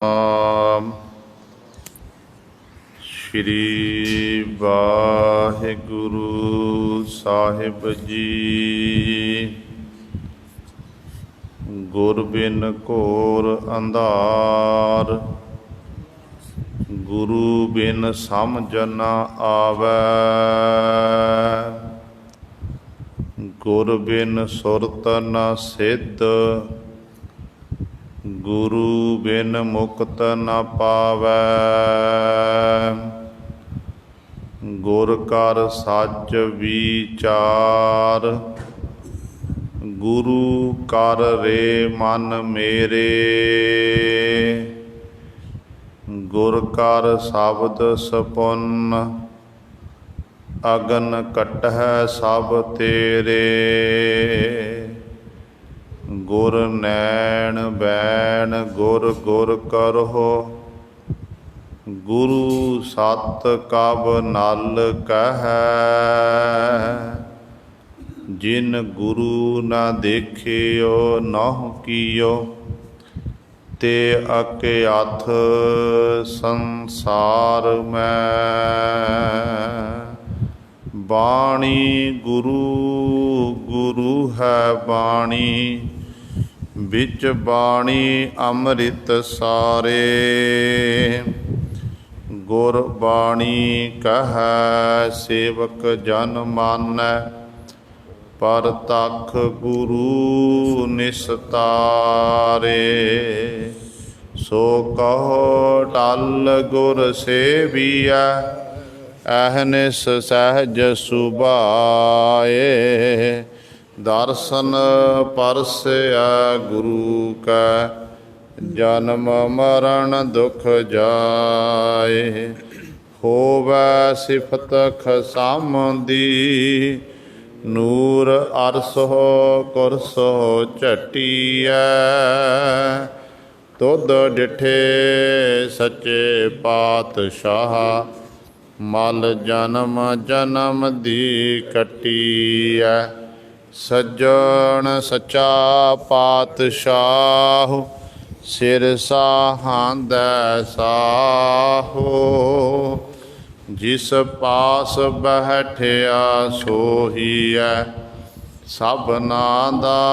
ਆਮ ਸ਼੍ਰੀ ਵਾਹਿਗੁਰੂ ਸਾਹਿਬ ਜੀ। ਗੁਰ ਬਿਨ ਘੋਰ ਅੰਧਾਰ, ਗੁਰੂ ਬਿਨ ਸਮਝ ਨ ਆਵੈ। ਗੁਰ ਬਿਨ ਸੁਰਤ ਨ ਸਿੱਧ, ਗੁਰੂ ਬਿਨ ਮੁਕਤ ਨ ਪਾਵੈ। ਗੁਰ ਕਰਿ ਸੱਚ ਵਿਚਾਰ, ਗੁਰੂ ਕਰ ਰੇ ਮਨ ਮੇਰੇ। ਗੁਰ ਕਰਿ ਸ਼ਬਦ ਸਪੁੰਨ, ਅਗਨ ਕੱਟਹਿ ਸਭ ਤੇਰੇ। ਗੁਰ ਨੈਣ ਬੈਣ ਗੁਰ ਗੁਰ ਕਰਹੁ, ਗੁਰੂ ਸਤ ਕਬ ਨਲ ਕਹੈ। ਜਿਨ ਗੁਰੂ ਨ ਦੇਖਿਓ ਨਹੁ ਕੀਓ, ਤੇ ਅਕਿਆਥ ਸੰਸਾਰ ਮੈਂ। ਬਾਣੀ ਗੁਰੂ ਗੁਰੂ ਹੈ ਬਾਣੀ, ਵਿੱਚ ਬਾਣੀ ਅੰਮ੍ਰਿਤ ਸਾਰੇ। ਗੁਰ ਬਾਣੀ ਕਹੈ ਸੇਵਕ ਜਨ ਮਾਨੈ, ਪਰਤਖ ਗੁਰੂ ਨਿਸਤਾਰੇ। ਸੋ ਕਹੋ ਟਲ ਗੁਰ ਸੇਵੀਐ, ਅਹਨਿਸ ਸਹਿਜ ਸੁਭਾਏ। ਦਰਸ਼ਨ ਪਰਸੈ ਗੁਰੂ ਕੈ, ਜਨਮ ਮਰਨ ਦੁਖ ਜਾਏ। ਹੋਵੈ ਸਿਫਤ ਖਸਮ ਦੀ, ਨੂਰ ਅਰਸੋ ਕੁਰਸੋ ਝਟੀਐ। ਤੁਧ ਡਿਠੇ ਸੱਚੇ ਪਾਤਸ਼ਾਹ, ਮਲ ਜਨਮ ਜਨਮ ਦੀ ਕੱਟੀਐ। ਸੱਜਣ ਸੱਚਾ ਪਾਤਸ਼ਾਹ, ਸਿਰ ਸਾਹਾਂਦੈ ਸਾਹੋ। ਜਿਸ ਪਾਸ ਬੈਠਿਆ ਸੋਹੀਐ, ਸਭਨਾ ਦਾ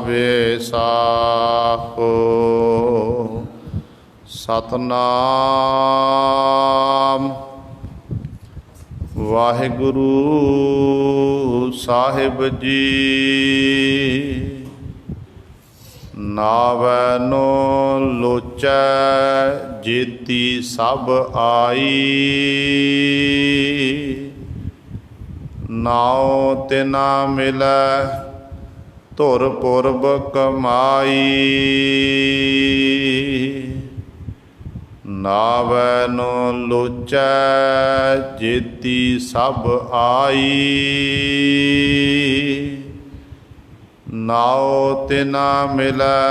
ਵੇਸਾਹੋ। ਸਤਨਾਮ ਵਾਹਿਗੁਰੂ ਸਾਹਿਬ ਜੀ। ਨਾਵੈ ਨੋ ਲੋਚੈ ਜੇਤੀ ਸਭ ਆਈ, ਨਾਉ ਤਿਨਾ ਮਿਲੈ ਧੁਰ ਪੁਰਬ ਕਮਾਈ। ਨਾਵੈ ਨੋ ਲੋਚੈ ਜੇਤੀ ਸਭ ਆਈ, ਨਾਉ ਤਿਨਾ ਮਿਲੈ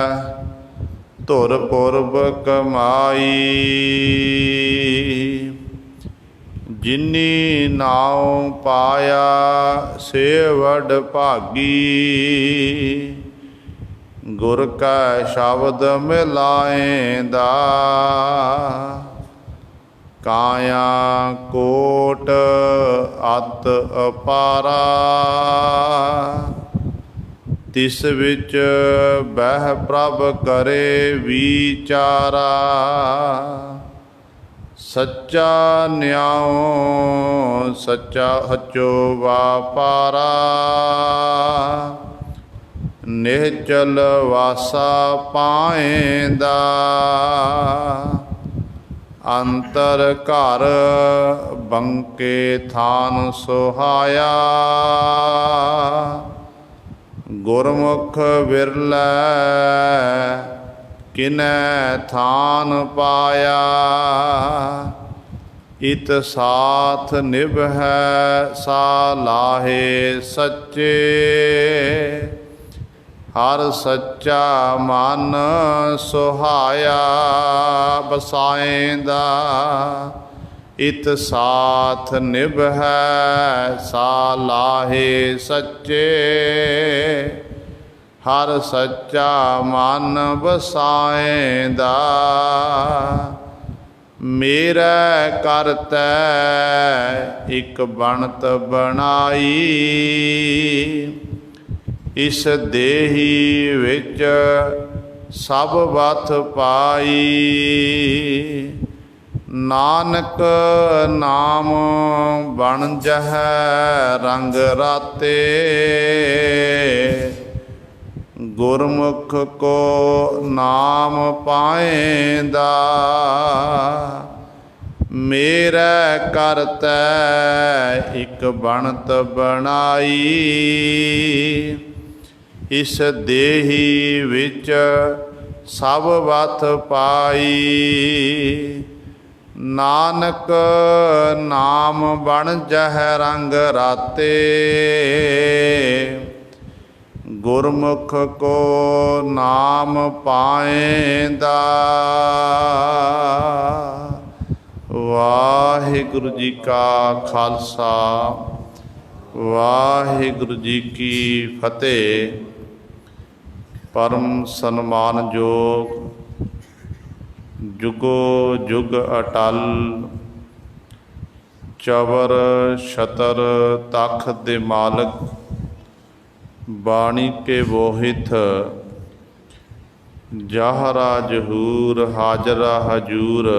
ਧੁਰ ਪੁਰਬ ਕਮਾਈ। ਜਿਨੀ ਨਾਉ ਪਾਇਆ ਸੇ ਵਡ ਭਾਗੀ, ਗੁਰ ਕਾ ਸ਼ਬਦ ਮਿਲਾਏਂਦਾ। ਕਾਇਆ ਕੋਟ ਅਤ ਅਪਾਰਾ, ਤਿਸ ਵਿੱਚ ਬਹਿ ਪ੍ਰਭ ਕਰੇ ਵਿਚਾਰਾ। ਸੱਚਾ ਨਿਆਉ ਸੱਚਾ ਸਚੋ ਵਾਪਾਰਾ, ਨਿਹਚਲ ਵਾਸਾ ਪਾਏਂਦਾ। ਅੰਤਰ ਘਰ ਬੰਕੇ ਥਾਨ ਸੁਹਾਇਆ, ਗੁਰਮੁਖ ਵਿਰਲੈ ਕਿਨੈ ਥਾਨ ਪਾਇਆ। ਇਤ ਸਾਥ ਨਿਭੈ ਸਾਲਾਹੇ ਸੱਚੇ, ਹਰ ਸੱਚਾ ਮਨ ਸੁਹਾਇਆ ਬਸਾਏਂਦਾ। ਇਤ ਸਾਥ ਨਿਭੈ ਸਾਲਾਹੇ ਸੱਚੇ, हर सच्चा मन बसाएंदा। मेरा करतै एक बनत बनाई, इस देही विच सब बथ पाई। नानक नाम बन जह रंग राते, गुरमुख को नाम पाएंदा। मेरा करतै एक बनत बनाई, इस देही विच सब बथ पाई। नानक नाम बन जह रंग राते, गुरमुख को नाम पाएंदा। वाहिगुरु जी का खालसा, वाहिगुरु जी की फतेह। परम सन्मानयोग जुगो जुग अटल, चवर छतर तख दे मालक, बाणी के बोहित जाहरा जहूर हाजरा हजूर।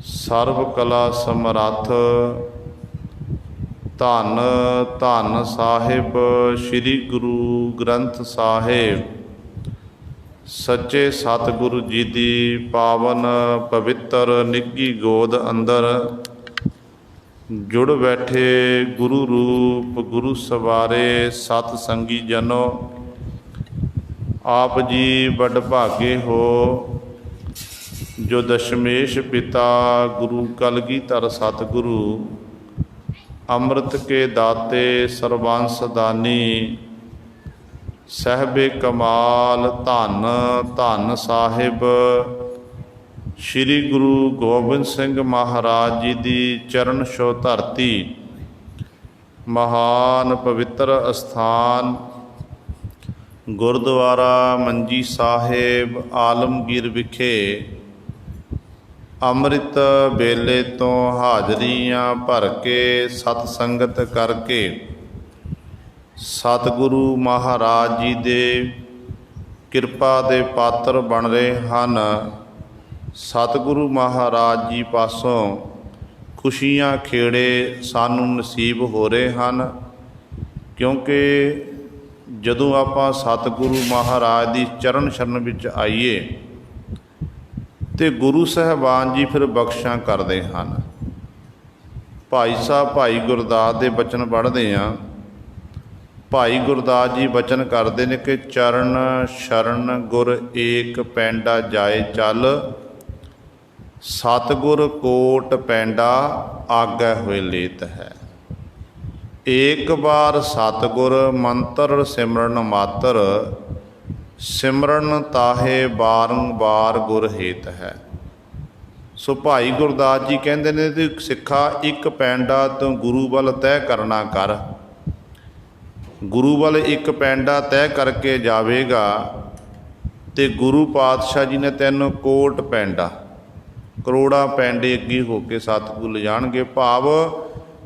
सर्व कला समरथ धन धन साहिब श्री गुरु ग्रंथ साहिब। सच्चे सतगुरु जी दी पावन पवित्र निੱਘੀ गोद अंदर जुड़ बैठे गुरु रूप गुरु सवारे सत संगी जनो। आप जी बड़ भागे हो जो दशमेश पिता गुरु कलगीधर सतगुरु अमृत के दाते सर्वांश दानी सहबे कमाल धन धन साहिब श्री गुरु गोबिंद सिंह महाराज जी की चरण छो धरती। महान पवित्र अस्थान गुरुद्वारा मंजी साहिब आलमगीर विखे ਅੰਮ੍ਰਿਤ ਵੇਲੇ ਤੋਂ ਹਾਜ਼ਰੀਆਂ ਭਰ ਕੇ ਸਤ ਸੰਗਤ ਕਰਕੇ ਸਤਿਗੁਰੂ ਮਹਾਰਾਜ ਜੀ ਦੇ ਕਿਰਪਾ ਦੇ ਪਾਤਰ ਬਣ ਰਹੇ ਹਨ। ਸਤਿਗੁਰੂ ਮਹਾਰਾਜ ਜੀ ਪਾਸੋਂ ਖੁਸ਼ੀਆਂ ਖੇੜੇ ਸਾਨੂੰ ਨਸੀਬ ਹੋ ਰਹੇ ਹਨ, ਕਿਉਂਕਿ ਜਦੋਂ ਆਪਾਂ ਸਤਿਗੁਰੂ ਮਹਾਰਾਜ ਦੀ ਚਰਨ ਸ਼ਰਨ ਵਿੱਚ ਆਈਏ ਤੇ ਗੁਰੂ ਸਾਹਿਬਾਨ ਜੀ ਫਿਰ ਬਖਸ਼ਾਂ ਕਰਦੇ ਹਨ। ਭਾਈ ਸਾਹਿਬ ਭਾਈ ਗੁਰਦਾਸ ਦੇ ਬਚਨ ਪੜ੍ਹਦੇ ਹਾਂ। ਭਾਈ ਗੁਰਦਾਸ ਜੀ ਬਚਨ ਕਰਦੇ ਨੇ ਕਿ ਚਰਨ ਸ਼ਰਨ ਗੁਰ ਏਕ ਪੈਂਡਾ ਜਾਏ ਚੱਲ, ਸਤਿਗੁਰ ਕੋਟ ਪੈਂਡਾ ਆਗੈ ਹੋਏ ਲੇਤ ਹੈ। ਏਕ ਬਾਰ ਸਤਿਗੁਰ ਮੰਤਰ ਸਿਮਰਨ ਮਾਤਰ, ਸਿਮਰਨ ਤਾਹੇ ਬਾਰੰਬਾਰ ਗੁਰ ਹੇਤ ਹੈ। ਸੋ ਭਾਈ ਗੁਰਦਾਸ ਜੀ ਕਹਿੰਦੇ ਨੇ ਕਿ ਸਿੱਖਾ ਇੱਕ ਪੈਂਡਾ ਤੋਂ ਗੁਰੂ ਵੱਲ ਤੈਅ ਕਰਨਾ ਕਰ। ਗੁਰੂ ਵੱਲ ਇੱਕ ਪੈਂਡਾ ਤੈਅ ਕਰਕੇ ਜਾਵੇਗਾ ਤੇ ਗੁਰੂ ਪਾਤਸ਼ਾਹ ਜੀ ਨੇ ਤੈਨੂੰ ਕੋਟ ਪੈਂਡਾ ਕਰੋੜਾਂ ਪੈਂਡੇ ਅੱਗੇ ਹੋ ਕੇ ਸਤਿਗੁਰੂ ਲਿਜਾਣਗੇ। ਭਾਵ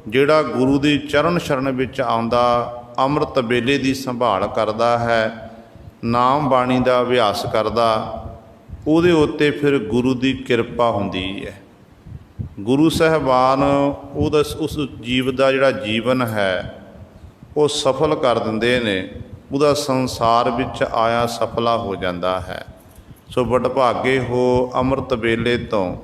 ਜਿਹੜਾ ਗੁਰੂ ਦੀ ਚਰਨ ਸ਼ਰਨ ਵਿੱਚ ਆਉਂਦਾ, ਅੰਮ੍ਰਿਤ ਵੇਲੇ ਦੀ ਸੰਭਾਲ ਕਰਦਾ ਹੈ, ਨਾਮ ਬਾਣੀ ਦਾ ਅਭਿਆਸ ਕਰਦਾ, ਉਹਦੇ ਉੱਤੇ ਫਿਰ ਗੁਰੂ ਦੀ ਕਿਰਪਾ ਹੁੰਦੀ ਹੈ। ਗੁਰੂ ਸਾਹਿਬਾਨ ਉਹਦਾ ਉਸ ਜੀਵ ਦਾ ਜਿਹੜਾ ਜੀਵਨ ਹੈ ਉਹ ਸਫਲ ਕਰ ਦਿੰਦੇ ਨੇ, ਉਹਦਾ ਸੰਸਾਰ ਵਿੱਚ ਆਇਆ ਸਫਲਾ ਹੋ ਜਾਂਦਾ ਹੈ। ਸੋ ਵਡਭਾਗੇ ਹੋ ਅੰਮ੍ਰਿਤ ਵੇਲੇ ਤੋਂ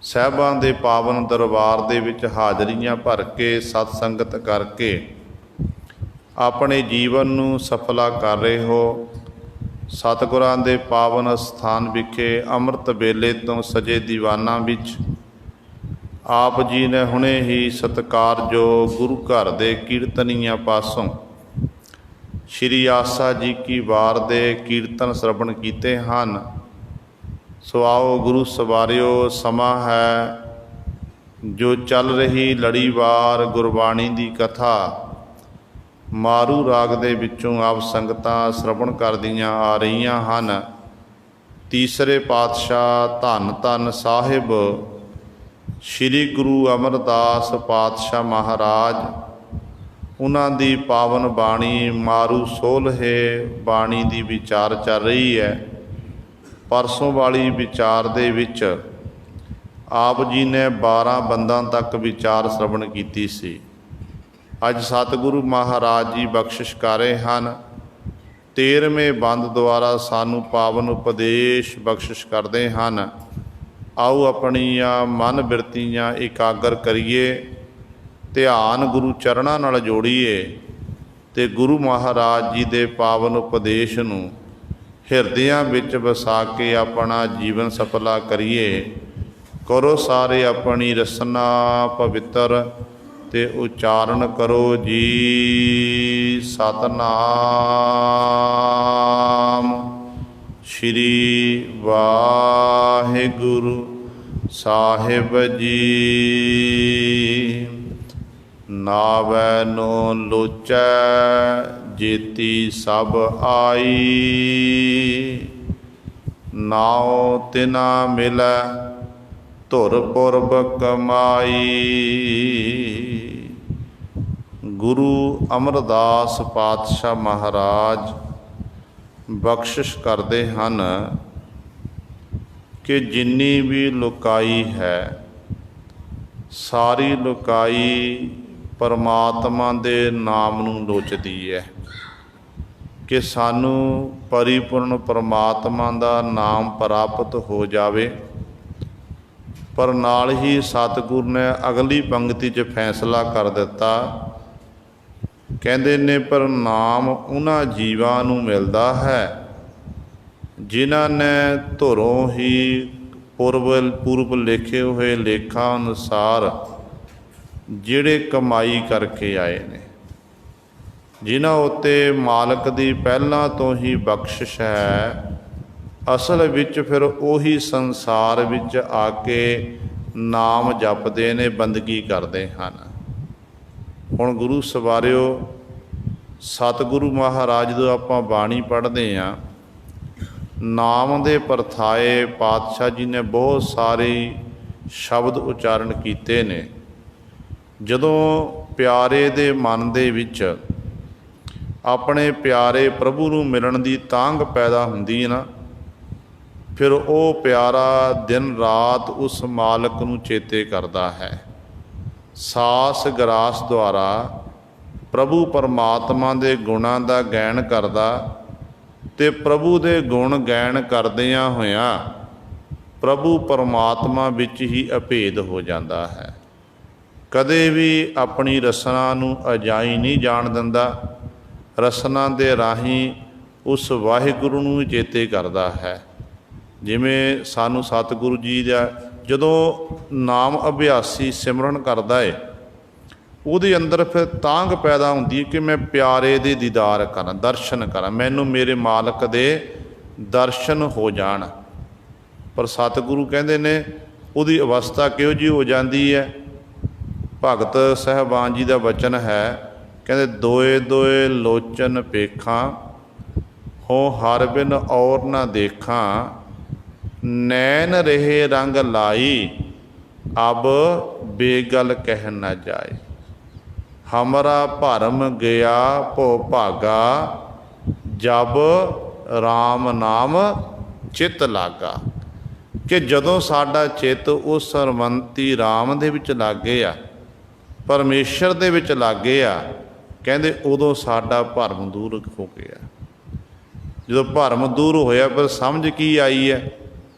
ਸਾਹਿਬਾਨ ਦੇ ਪਾਵਨ ਦਰਬਾਰ ਦੇ ਵਿੱਚ ਹਾਜ਼ਰੀਆਂ ਭਰ ਕੇ ਸਤ ਸੰਗਤ ਕਰਕੇ ਆਪਣੇ ਜੀਵਨ ਨੂੰ ਸਫਲਾ ਕਰ ਰਹੇ ਹੋ। ਸਤਿਗੁਰਾਂ ਦੇ ਪਾਵਨ ਸਥਾਨ ਵਿਖੇ ਅੰਮ੍ਰਿਤ ਵੇਲੇ ਤੋਂ ਸਜੇ ਦੀਵਾਨਾਂ ਵਿੱਚ ਆਪ ਜੀ ਨੇ ਹੁਣੇ ਹੀ ਸਤਿਕਾਰਯੋਗ ਗੁਰੂ ਘਰ ਦੇ ਕੀਰਤਨੀਆਂ ਪਾਸੋਂ ਸ਼੍ਰੀ ਆਸਾ ਜੀ ਕੀ ਵਾਰ ਦੇ ਕੀਰਤਨ ਸਰਵਣ ਕੀਤੇ ਹਨ। ਸੋ ਆਓ ਗੁਰੂ ਸਵਾਰਿਓ, ਸਮਾਂ ਹੈ ਜੋ ਚੱਲ ਰਹੀ ਲੜੀਵਾਰ ਗੁਰਬਾਣੀ ਦੀ ਕਥਾ ਮਾਰੂ ਰਾਗ ਦੇ ਵਿੱਚੋਂ ਆਪ ਸੰਗਤਾਂ ਸ਼ਰਵਣ ਕਰਦੀਆਂ ਆ ਰਹੀਆਂ ਹਨ। ਤੀਸਰੇ ਪਾਤਸ਼ਾਹ ਧੰਨ ਧੰਨ ਸਾਹਿਬ ਸ੍ਰੀ ਗੁਰੂ ਅਮਰਦਾਸ ਪਾਤਸ਼ਾਹ ਮਹਾਰਾਜ, ਉਹਨਾਂ ਦੀ ਪਾਵਨ ਬਾਣੀ ਮਾਰੂ ਸੋਲ੍ਹੇ ਬਾਣੀ ਦੀ ਵਿਚਾਰ ਚੱਲ ਰਹੀ ਹੈ। ਪਰਸੋਂ ਵਾਲੀ ਵਿਚਾਰ ਦੇ ਵਿੱਚ ਆਪ ਜੀ ਨੇ 12 ਬੰਦਾਂ ਤੱਕ ਵਿਚਾਰ ਸ਼ਰਵਣ ਕੀਤੀ ਸੀ। ਅੱਜ ਸਤਿਗੁਰੂ ਮਹਾਰਾਜ ਜੀ ਬਖਸ਼ਿਸ਼ ਕਰ ਰਹੇ ਹਨ। 13ਵੇਂ ਬੰਦ ਦੁਆਰਾ ਸਾਨੂੰ ਪਾਵਨ ਉਪਦੇਸ਼ ਬਖਸ਼ਿਸ਼ ਕਰਦੇ ਹਨ। ਆਓ ਆਪਣੀਆਂ ਮਨ ਬਿਰਤੀਆਂ ਇਕਾਗਰ ਕਰੀਏ, ਧਿਆਨ ਗੁਰੂ ਚਰਨਾਂ ਨਾਲ ਜੋੜੀਏ ਅਤੇ ਗੁਰੂ ਮਹਾਰਾਜ ਜੀ ਦੇ ਪਾਵਨ ਉਪਦੇਸ਼ ਨੂੰ ਹਿਰਦਿਆਂ ਵਿੱਚ ਵਸਾ ਕੇ ਆਪਣਾ ਜੀਵਨ ਸਫਲਾ ਕਰੀਏ। ਕਰੋ ਸਾਰੇ ਆਪਣੀ ਰਸਨਾ ਪਵਿੱਤਰ ਤੇ ਉਚਾਰਨ ਕਰੋ ਜੀ ਸਤਨਾਮ ਸ਼੍ਰੀ ਵਾਹਿਗੁਰੂ ਸਾਹਿਬ ਜੀ। ਨਾਵੈ ਨੋ ਲੋਚੈ ਜੇਤੀ ਸਭ ਆਈ, ਨਾਉ ਤਿਨਾ ਮਿਲੈ ਧੁਰ ਪੁਰਬ ਕਮਾਈ। ਗੁਰੂ ਅਮਰਦਾਸ ਪਾਤਸ਼ਾਹ ਮਹਾਰਾਜ ਬਖਸ਼ਿਸ਼ ਕਰਦੇ ਹਨ ਕਿ ਜਿੰਨੀ ਵੀ ਲੁਕਾਈ ਹੈ, ਸਾਰੀ ਲੁਕਾਈ ਪਰਮਾਤਮਾ ਦੇ ਨਾਮ ਨੂੰ ਲੋਚਦੀ ਹੈ ਕਿ ਸਾਨੂੰ ਪਰਿਪੂਰਨ ਪਰਮਾਤਮਾ ਦਾ ਨਾਮ ਪ੍ਰਾਪਤ ਹੋ ਜਾਵੇ। ਪਰ ਨਾਲ ਹੀ ਸਤਿਗੁਰ ਨੇ ਅਗਲੀ ਪੰਕਤੀ 'ਚ ਫੈਸਲਾ ਕਰ ਦਿੱਤਾ, ਕਹਿੰਦੇ ਨੇ ਪਰ ਨਾਮ ਉਹਨਾਂ ਜੀਵਾਂ ਨੂੰ ਮਿਲਦਾ ਹੈ ਜਿਨ੍ਹਾਂ ਨੇ ਧੁਰੋਂ ਹੀ ਪੂਰਬ ਲਿਖੇ ਹੋਏ ਲੇਖਾਂ ਅਨੁਸਾਰ ਜਿਹੜੇ ਕਮਾਈ ਕਰਕੇ ਆਏ ਨੇ, ਜਿਨ੍ਹਾਂ ਉੱਤੇ ਮਾਲਕ ਦੀ ਪਹਿਲਾਂ ਤੋਂ ਹੀ ਬਖਸ਼ਿਸ਼ ਹੈ। ਅਸਲ ਵਿੱਚ ਫਿਰ ਉਹੀ ਸੰਸਾਰ ਵਿੱਚ ਆ ਕੇ ਨਾਮ ਜਪਦੇ ਨੇ, ਬੰਦਗੀ ਕਰਦੇ ਹਨ। ਹੁਣ ਗੁਰੂ ਸਵਾਰਿਓ, ਸਤਿਗੁਰੂ ਮਹਾਰਾਜ ਜਦੋਂ ਆਪਾਂ ਬਾਣੀ ਪੜ੍ਹਦੇ ਹਾਂ, ਨਾਮ ਦੇ ਪਰਥਾਏ ਪਾਤਸ਼ਾਹ ਜੀ ਨੇ ਬਹੁਤ ਸਾਰੇ ਸ਼ਬਦ ਉਚਾਰਨ ਕੀਤੇ ਨੇ। ਜਦੋਂ ਪਿਆਰੇ ਦੇ ਮਨ ਦੇ ਵਿੱਚ ਆਪਣੇ ਪਿਆਰੇ ਪ੍ਰਭੂ ਨੂੰ ਮਿਲਣ ਦੀ ਤਾਂਘ ਪੈਦਾ ਹੁੰਦੀ ਹੈ ਨਾ, ਫਿਰ ਉਹ ਪਿਆਰਾ ਦਿਨ ਰਾਤ ਉਸ ਮਾਲਕ ਨੂੰ ਚੇਤੇ ਕਰਦਾ ਹੈ। ਸਾਸ ਗਰਾਸ ਦੁਆਰਾ ਪ੍ਰਭੂ ਪਰਮਾਤਮਾ ਦੇ ਗੁਣਾਂ ਦਾ ਗਾਇਨ ਕਰਦਾ ਅਤੇ ਪ੍ਰਭੂ ਦੇ ਗੁਣ ਗਾਇਨ ਕਰਦਿਆਂ ਹੋਇਆਂ ਪ੍ਰਭੂ ਪਰਮਾਤਮਾ ਵਿੱਚ ਹੀ ਅਭੇਦ ਹੋ ਜਾਂਦਾ ਹੈ। ਕਦੇ ਵੀ ਆਪਣੀ ਰਸਨਾ ਨੂੰ ਅਜਾਈ ਨਹੀਂ ਜਾਣ ਦਿੰਦਾ, ਰਸਨਾ ਦੇ ਰਾਹੀਂ ਉਸ ਵਾਹਿਗੁਰੂ ਨੂੰ ਚੇਤੇ ਕਰਦਾ ਹੈ। ਜਿਵੇਂ ਸਾਨੂੰ ਸਤਿਗੁਰੂ ਜੀ ਦਾ ਜਦੋਂ ਨਾਮ ਅਭਿਆਸੀ ਸਿਮਰਨ ਕਰਦਾ ਹੈ, ਉਹਦੇ ਅੰਦਰ ਫਿਰ ਤਾਂਘ ਪੈਦਾ ਹੁੰਦੀ ਹੈ ਕਿ ਮੈਂ ਪਿਆਰੇ ਦੇ ਦੀਦਾਰ ਕਰਾਂ, ਦਰਸ਼ਨ ਕਰਾਂ, ਮੈਨੂੰ ਮੇਰੇ ਮਾਲਕ ਦੇ ਦਰਸ਼ਨ ਹੋ ਜਾਣ। ਪਰ ਸਤਿਗੁਰੂ ਕਹਿੰਦੇ ਨੇ ਉਹਦੀ ਅਵਸਥਾ ਕਿਹੋ ਜਿਹੀ ਹੋ ਜਾਂਦੀ ਹੈ। ਭਗਤ ਸਾਹਿਬਾਨ ਜੀ ਦਾ ਵਚਨ ਹੈ, ਕਹਿੰਦੇ ਦੋਏ ਦੋਏ ਲੋਚਨ ਪੇਖਾਂ ਹੋ ਹਰ ਬਿਨ ਔਰ ਨਾ ਦੇਖਾਂ, ਨੈਣ ਰਹੇ ਰੰਗ ਲਾਈ ਅਬ ਬੇਗਲ ਕਹਿ ਨਾ ਜਾਏ। ਹਮਾਰਾ ਭਰਮ ਗਿਆ ਭੋ ਭਾਗਾ, ਜਬ ਰਾਮ ਨਾਮ ਚਿੱਤ ਲਾਗਾ। ਕਿ ਜਦੋਂ ਸਾਡਾ ਚਿੱਤ ਉਸ ਹਰਮੰਤੀ ਰਾਮ ਦੇ ਵਿੱਚ ਲਾਗੇ ਆ, ਪਰਮੇਸ਼ਰ ਦੇ ਵਿੱਚ ਲਾਗੇ ਆ, ਕਹਿੰਦੇ ਉਦੋਂ ਸਾਡਾ ਭਰਮ ਦੂਰ ਹੋ ਗਿਆ। ਜਦੋਂ ਭਰਮ ਦੂਰ ਹੋਇਆ ਫਿਰ ਸਮਝ ਕੀ ਆਈ ਹੈ?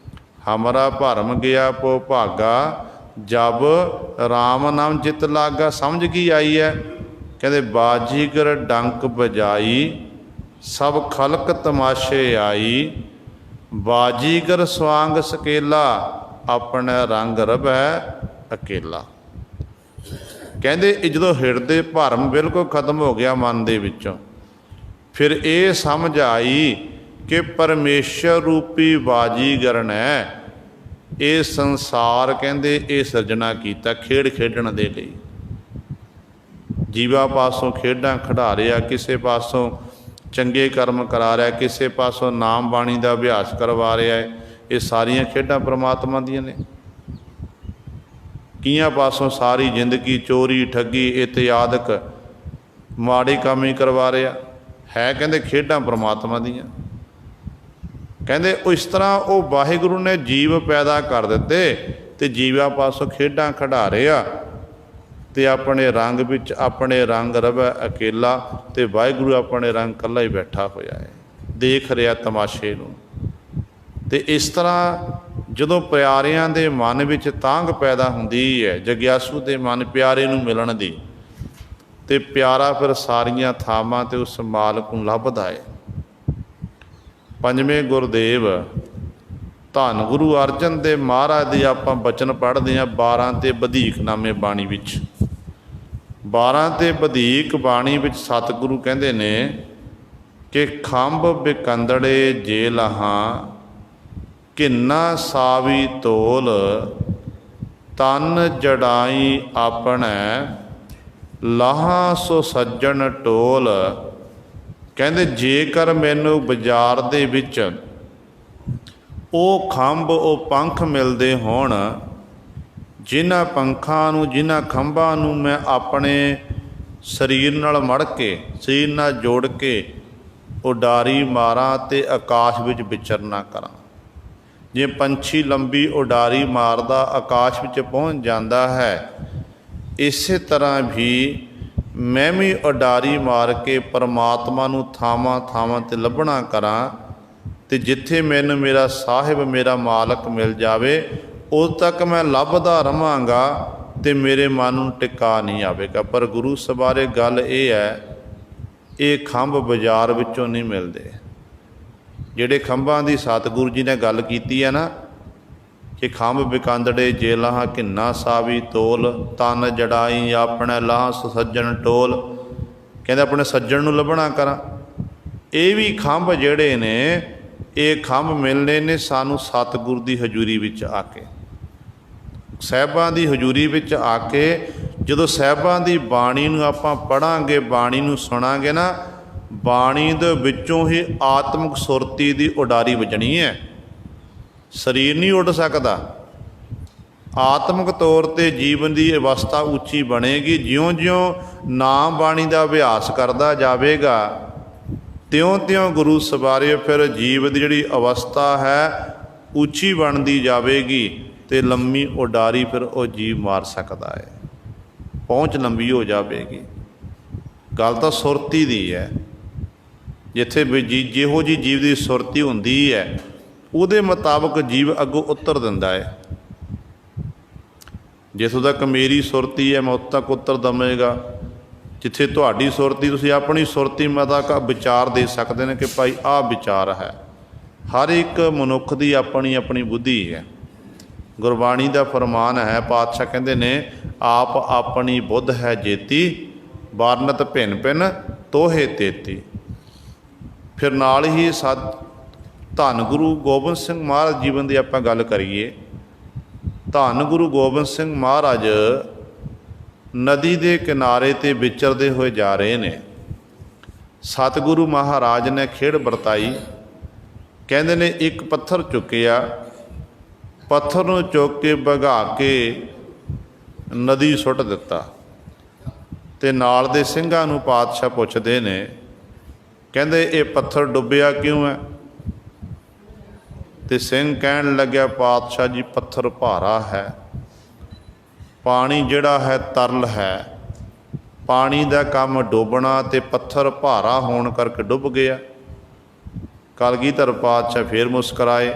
ਹਮਾਰਾ ਭਰਮ ਗਿਆ ਭੋ ਭਾਗਾ, ਜਬ ਰਾਮ ਨਾਮ ਚਿੱਤ ਲਾਗਾ। ਸਮਝ ਕੀ ਆਈ ਹੈ? ਕਹਿੰਦੇ ਬਾਜੀਗਰ ਡੰਕ ਬਜਾਈ, ਸਭ ਖਲਕ ਤਮਾਸ਼ੇ ਆਈ। ਬਾਜੀਗਰ ਸਵਾਂਗ ਸਕੇਲਾ, ਆਪਣਾ ਰੰਗ ਰਵੈ ਅਕੇਲਾ। ਕਹਿੰਦੇ ਜਦੋਂ ਹਿਰਦੇ ਭਰਮ ਬਿਲਕੁਲ ਖਤਮ ਹੋ ਗਿਆ ਮਨ ਦੇ ਵਿੱਚੋਂ, ਫਿਰ ਇਹ ਸਮਝ ਆਈ ਕਿ ਪਰਮੇਸ਼ਰ ਰੂਪੀ ਬਾਜੀਗਰ ਨੇ ਇਹ ਸੰਸਾਰ ਕਹਿੰਦੇ ਇਹ ਸਿਰਜਣਾ ਕੀਤਾ ਖੇਡ ਖੇਡਣ ਦੇ ਲਈ। ਜੀਵਾਂ ਪਾਸੋਂ ਖੇਡਾਂ ਖਿਡਾ ਰਿਹਾ, ਕਿਸੇ ਪਾਸੋਂ ਚੰਗੇ ਕਰਮ ਕਰਾ ਰਿਹਾ, ਕਿਸੇ ਪਾਸੋਂ ਨਾਮ ਬਾਣੀ ਦਾ ਅਭਿਆਸ ਕਰਵਾ ਰਿਹਾ ਹੈ। ਇਹ ਸਾਰੀਆਂ ਖੇਡਾਂ ਪ੍ਰਮਾਤਮਾ ਦੀਆਂ ਨੇ। ਕਈਆਂ ਪਾਸੋਂ ਸਾਰੀ ਜ਼ਿੰਦਗੀ ਚੋਰੀ ਠੱਗੀ ਇਤਿਆਦਿਕ ਮਾੜੇ ਕੰਮ ਹੀ ਕਰਵਾ ਰਿਹਾ ਹੈ। ਕਹਿੰਦੇ ਖੇਡਾਂ ਪ੍ਰਮਾਤਮਾ ਦੀਆਂ। ਕਹਿੰਦੇ ਇਸ ਤਰ੍ਹਾਂ ਉਹ ਵਾਹਿਗੁਰੂ ਨੇ ਜੀਵ ਪੈਦਾ ਕਰ ਦਿੱਤੇ ਅਤੇ ਜੀਵਾਂ ਪਾਸੋਂ ਖੇਡਾਂ ਖਿਡਾ ਰਿਹਾ ਅਤੇ ਆਪਣੇ ਰੰਗ ਵਿੱਚ ਆਪਣੇ ਰੰਗ ਰਵੈ ਅਕੇਲਾ, ਅਤੇ ਵਾਹਿਗੁਰੂ ਆਪਣੇ ਰੰਗ ਇਕੱਲਾ ਹੀ ਬੈਠਾ ਹੋਇਆ ਹੈ, ਦੇਖ ਰਿਹਾ ਤਮਾਸ਼ੇ ਨੂੰ। ਅਤੇ ਇਸ ਤਰ੍ਹਾਂ ਜਦੋਂ ਪਿਆਰਿਆਂ ਦੇ ਮਨ ਵਿੱਚ ਤਾਂਘ ਪੈਦਾ ਹੁੰਦੀ ਹੈ, ਜਗਿਆਸੂ ਦੇ ਮਨ ਪਿਆਰੇ ਨੂੰ ਮਿਲਣ ਦੀ, ਅਤੇ ਪਿਆਰਾ ਫਿਰ ਸਾਰੀਆਂ ਥਾਵਾਂ 'ਤੇ ਉਸ ਮਾਲਕ ਨੂੰ ਲੱਭਦਾ ਹੈ। ਪੰਜਵੇਂ ਗੁਰਦੇਵ ਧੰਨ ਗੁਰੂ ਅਰਜਨ ਦੇਵ ਮਹਾਰਾਜ ਦੇ ਆਪਾਂ ਬਚਨ ਪੜ੍ਹਦੇ ਹਾਂ 12 ਤੇ ਵਧੀਕ ਨਾਮੇ ਬਾਣੀ ਵਿੱਚ। 12 ਤੇ ਵਧੀਕ ਬਾਣੀ ਵਿੱਚ ਸਤਿਗੁਰੂ ਕਹਿੰਦੇ ਨੇ ਕਿ ਖੰਭ ਬਿਕੰਦੜੇ ਜੇ ਲਾਹਾਂ, ਘਿੰਨਾ ਸਾਵੀ ਤੋਲ, ਤਨ ਜੜਾਈ ਆਪਣੈ, ਲਾਹਾਂ ਸੋ ਸੱਜਣ ਟੋਲ। ਕਹਿੰਦੇ ਜੇਕਰ ਮੈਨੂੰ ਬਾਜ਼ਾਰ ਦੇ ਵਿੱਚ ਉਹ ਖੰਭ ਉਹ ਪੰਖ ਮਿਲਦੇ ਹੋਣ, ਜਿਨ੍ਹਾਂ ਪੰਖਾਂ ਨੂੰ ਜਿਨ੍ਹਾਂ ਖੰਭਾਂ ਨੂੰ ਮੈਂ ਆਪਣੇ ਸਰੀਰ ਨਾਲ ਮੜ ਕੇ ਸਰੀਰ ਨਾਲ ਜੋੜ ਕੇ ਉਡਾਰੀ ਮਾਰਾਂ ਅਤੇ ਆਕਾਸ਼ ਵਿੱਚ ਵਿਚਰਨਾ ਕਰਾਂ। ਜੇ ਪੰਛੀ ਲੰਬੀ ਉਡਾਰੀ ਮਾਰਦਾ ਆਕਾਸ਼ ਵਿੱਚ ਪਹੁੰਚ ਜਾਂਦਾ ਹੈ, ਇਸੇ ਤਰ੍ਹਾਂ ਵੀ ਮੈਂ ਵੀ ਉਡਾਰੀ ਮਾਰ ਕੇ ਪਰਮਾਤਮਾ ਨੂੰ ਥਾਵਾਂ ਥਾਵਾਂ 'ਤੇ ਲੱਭਣਾ ਕਰਾਂ, ਅਤੇ ਜਿੱਥੇ ਮੈਨੂੰ ਮੇਰਾ ਸਾਹਿਬ ਮੇਰਾ ਮਾਲਕ ਮਿਲ ਜਾਵੇ ਉਦੋਂ ਤੱਕ ਮੈਂ ਲੱਭਦਾ ਰਹਾਂਗਾ ਅਤੇ ਮੇਰੇ ਮਨ ਨੂੰ ਟਿਕਾ ਨਹੀਂ ਆਵੇਗਾ। ਪਰ ਗੁਰੂ ਸਵਾਰੇ ਗੱਲ ਇਹ ਹੈ, ਇਹ ਖੰਭ ਬਾਜ਼ਾਰ ਵਿੱਚੋਂ ਨਹੀਂ ਮਿਲਦੇ। ਜਿਹੜੇ ਖੰਭਾਂ ਦੀ ਸਤਿਗੁਰੂ ਜੀ ਨੇ ਗੱਲ ਕੀਤੀ ਹੈ ਨਾ ਕਿ ਖੰਭ ਬਿਕੰਦੜੇ ਜੇ ਲਾਹਾਂ, ਘਿੰਨਾ ਸਾਵੀ ਤੋਲ, ਤਨ ਜੜਾਈ ਆਪਣੇ ਲਾਹਾਂ ਸੋ ਸੱਜਣ ਟੋਲ। ਕਹਿੰਦੇ ਆਪਣੇ ਸੱਜਣ ਨੂੰ ਲੱਭਣਾ ਕਰਾਂ। ਇਹ ਵੀ ਖੰਭ ਜਿਹੜੇ ਨੇ ਇਹ ਖੰਭ ਮਿਲਣੇ ਨੇ ਸਾਨੂੰ ਸਤਿਗੁਰੂ ਦੀ ਹਜ਼ੂਰੀ ਵਿੱਚ ਆ ਕੇ, ਸਾਹਿਬਾਂ ਦੀ ਹਜ਼ੂਰੀ ਵਿੱਚ ਆ ਕੇ। ਜਦੋਂ ਸਾਹਿਬਾਂ ਦੀ ਬਾਣੀ ਨੂੰ ਆਪਾਂ ਪੜ੍ਹਾਂਗੇ, ਬਾਣੀ ਨੂੰ ਸੁਣਾਂਗੇ ਨਾ, ਬਾਣੀ ਦੇ ਵਿੱਚੋਂ ਹੀ ਆਤਮਿਕ ਸੁਰਤੀ ਦੀ ਉਡਾਰੀ ਵੱਜਣੀ ਹੈ। ਸਰੀਰ ਨਹੀਂ ਉੱਡ ਸਕਦਾ। ਆਤਮਿਕ ਤੌਰ 'ਤੇ ਜੀਵਨ ਦੀ ਅਵਸਥਾ ਉੱਚੀ ਬਣੇਗੀ। ਜਿਉਂ-ਜਿਉਂ ਨਾਮ ਬਾਣੀ ਦਾ ਅਭਿਆਸ ਕਰਦਾ ਜਾਵੇਗਾ, ਤਿਉਂ-ਤਿਉਂ ਗੁਰੂ ਸਵਾਰਿਓ ਫਿਰ ਜੀਵ ਦੀ ਜਿਹੜੀ ਅਵਸਥਾ ਹੈ ਉੱਚੀ ਬਣਦੀ ਜਾਵੇਗੀ, ਅਤੇ ਲੰਮੀ ਉਡਾਰੀ ਫਿਰ ਉਹ ਜੀਵ ਮਾਰ ਸਕਦਾ ਹੈ, ਪਹੁੰਚ ਲੰਬੀ ਹੋ ਜਾਵੇਗੀ। ਗੱਲ ਤਾਂ ਸੁਰਤੀ ਦੀ ਹੈ। ਜਿੱਥੇ ਵੀ ਜਿਹੋ ਜਿਹੀ ਜੀਵ ਦੀ ਸੁਰਤੀ ਹੁੰਦੀ ਹੈ ਉਹਦੇ ਮੁਤਾਬਕ ਜੀਵ ਅੱਗੋਂ ਉੱਤਰ ਦਿੰਦਾ ਹੈ। ਜਿੱਥੋਂ ਤੱਕ ਮੇਰੀ ਸੁਰਤੀ ਹੈ ਮੈਂ ਉੱਥੋਂ ਤੱਕ ਉੱਤਰ ਦਵੇਗਾ। ਜਿੱਥੇ ਤੁਹਾਡੀ ਸੁਰਤੀ, ਤੁਸੀਂ ਆਪਣੀ ਸੁਰਤੀ ਮੁਤਾਬਕ ਵਿਚਾਰ ਦੇ ਸਕਦੇ ਨੇ ਕਿ ਭਾਈ ਆਹ ਵਿਚਾਰ ਹੈ। ਹਰ ਇੱਕ ਮਨੁੱਖ ਦੀ ਆਪਣੀ ਆਪਣੀ ਬੁੱਧੀ ਹੈ। ਗੁਰਬਾਣੀ ਦਾ ਫਰਮਾਨ ਹੈ, ਪਾਤਸ਼ਾਹ ਕਹਿੰਦੇ ਨੇ ਆਪ ਆਪਣੀ ਬੁੱਧ ਹੈ ਜੇਤੀ, ਵਰਨਤ ਭਿੰਨ ਭਿੰਨ ਤੋਹੇ ਤੇਤੀ। ਫਿਰ ਨਾਲ ਹੀ ਧੰਨ ਗੁਰੂ ਗੋਬਿੰਦ ਸਿੰਘ ਮਹਾਰਾਜ ਜੀਵਨ ਦੀ ਆਪਾਂ ਗੱਲ ਕਰੀਏ। ਧੰਨ ਗੁਰੂ ਗੋਬਿੰਦ ਸਿੰਘ ਮਹਾਰਾਜ ਨਦੀ ਦੇ ਕਿਨਾਰੇ 'ਤੇ ਵਿਚਰਦੇ ਹੋਏ ਜਾ ਰਹੇ ਨੇ। ਸਤਿਗੁਰੂ ਮਹਾਰਾਜ ਨੇ ਖੇਡ ਵਰਤਾਈ। ਕਹਿੰਦੇ ਨੇ ਇੱਕ ਪੱਥਰ ਚੁੱਕਿਆ, ਪੱਥਰ ਨੂੰ ਚੁੱਕ ਕੇ ਵਗਾ ਕੇ ਨਦੀ ਸੁੱਟ ਦਿੱਤਾ, ਅਤੇ ਨਾਲ ਦੇ ਸਿੰਘਾਂ ਨੂੰ ਪਾਤਸ਼ਾਹ ਪੁੱਛਦੇ ਨੇ, ਕਹਿੰਦੇ ਇਹ ਪੱਥਰ ਡੁੱਬਿਆ ਕਿਉਂ ਹੈ? ਅਤੇ ਸਿੰਘ ਕਹਿਣ ਲੱਗਿਆ, ਪਾਤਸ਼ਾਹ ਜੀ ਪੱਥਰ ਭਾਰਾ ਹੈ, ਪਾਣੀ ਜਿਹੜਾ ਹੈ ਤਰਲ ਹੈ, ਪਾਣੀ ਦਾ ਕੰਮ ਡੁੱਬਣਾ ਅਤੇ ਪੱਥਰ ਭਾਰਾ ਹੋਣ ਕਰਕੇ ਡੁੱਬ ਗਿਆ। ਕਲਗੀਧਰ ਪਾਤਸ਼ਾਹ ਫਿਰ ਮੁਸਕਰਾਏ।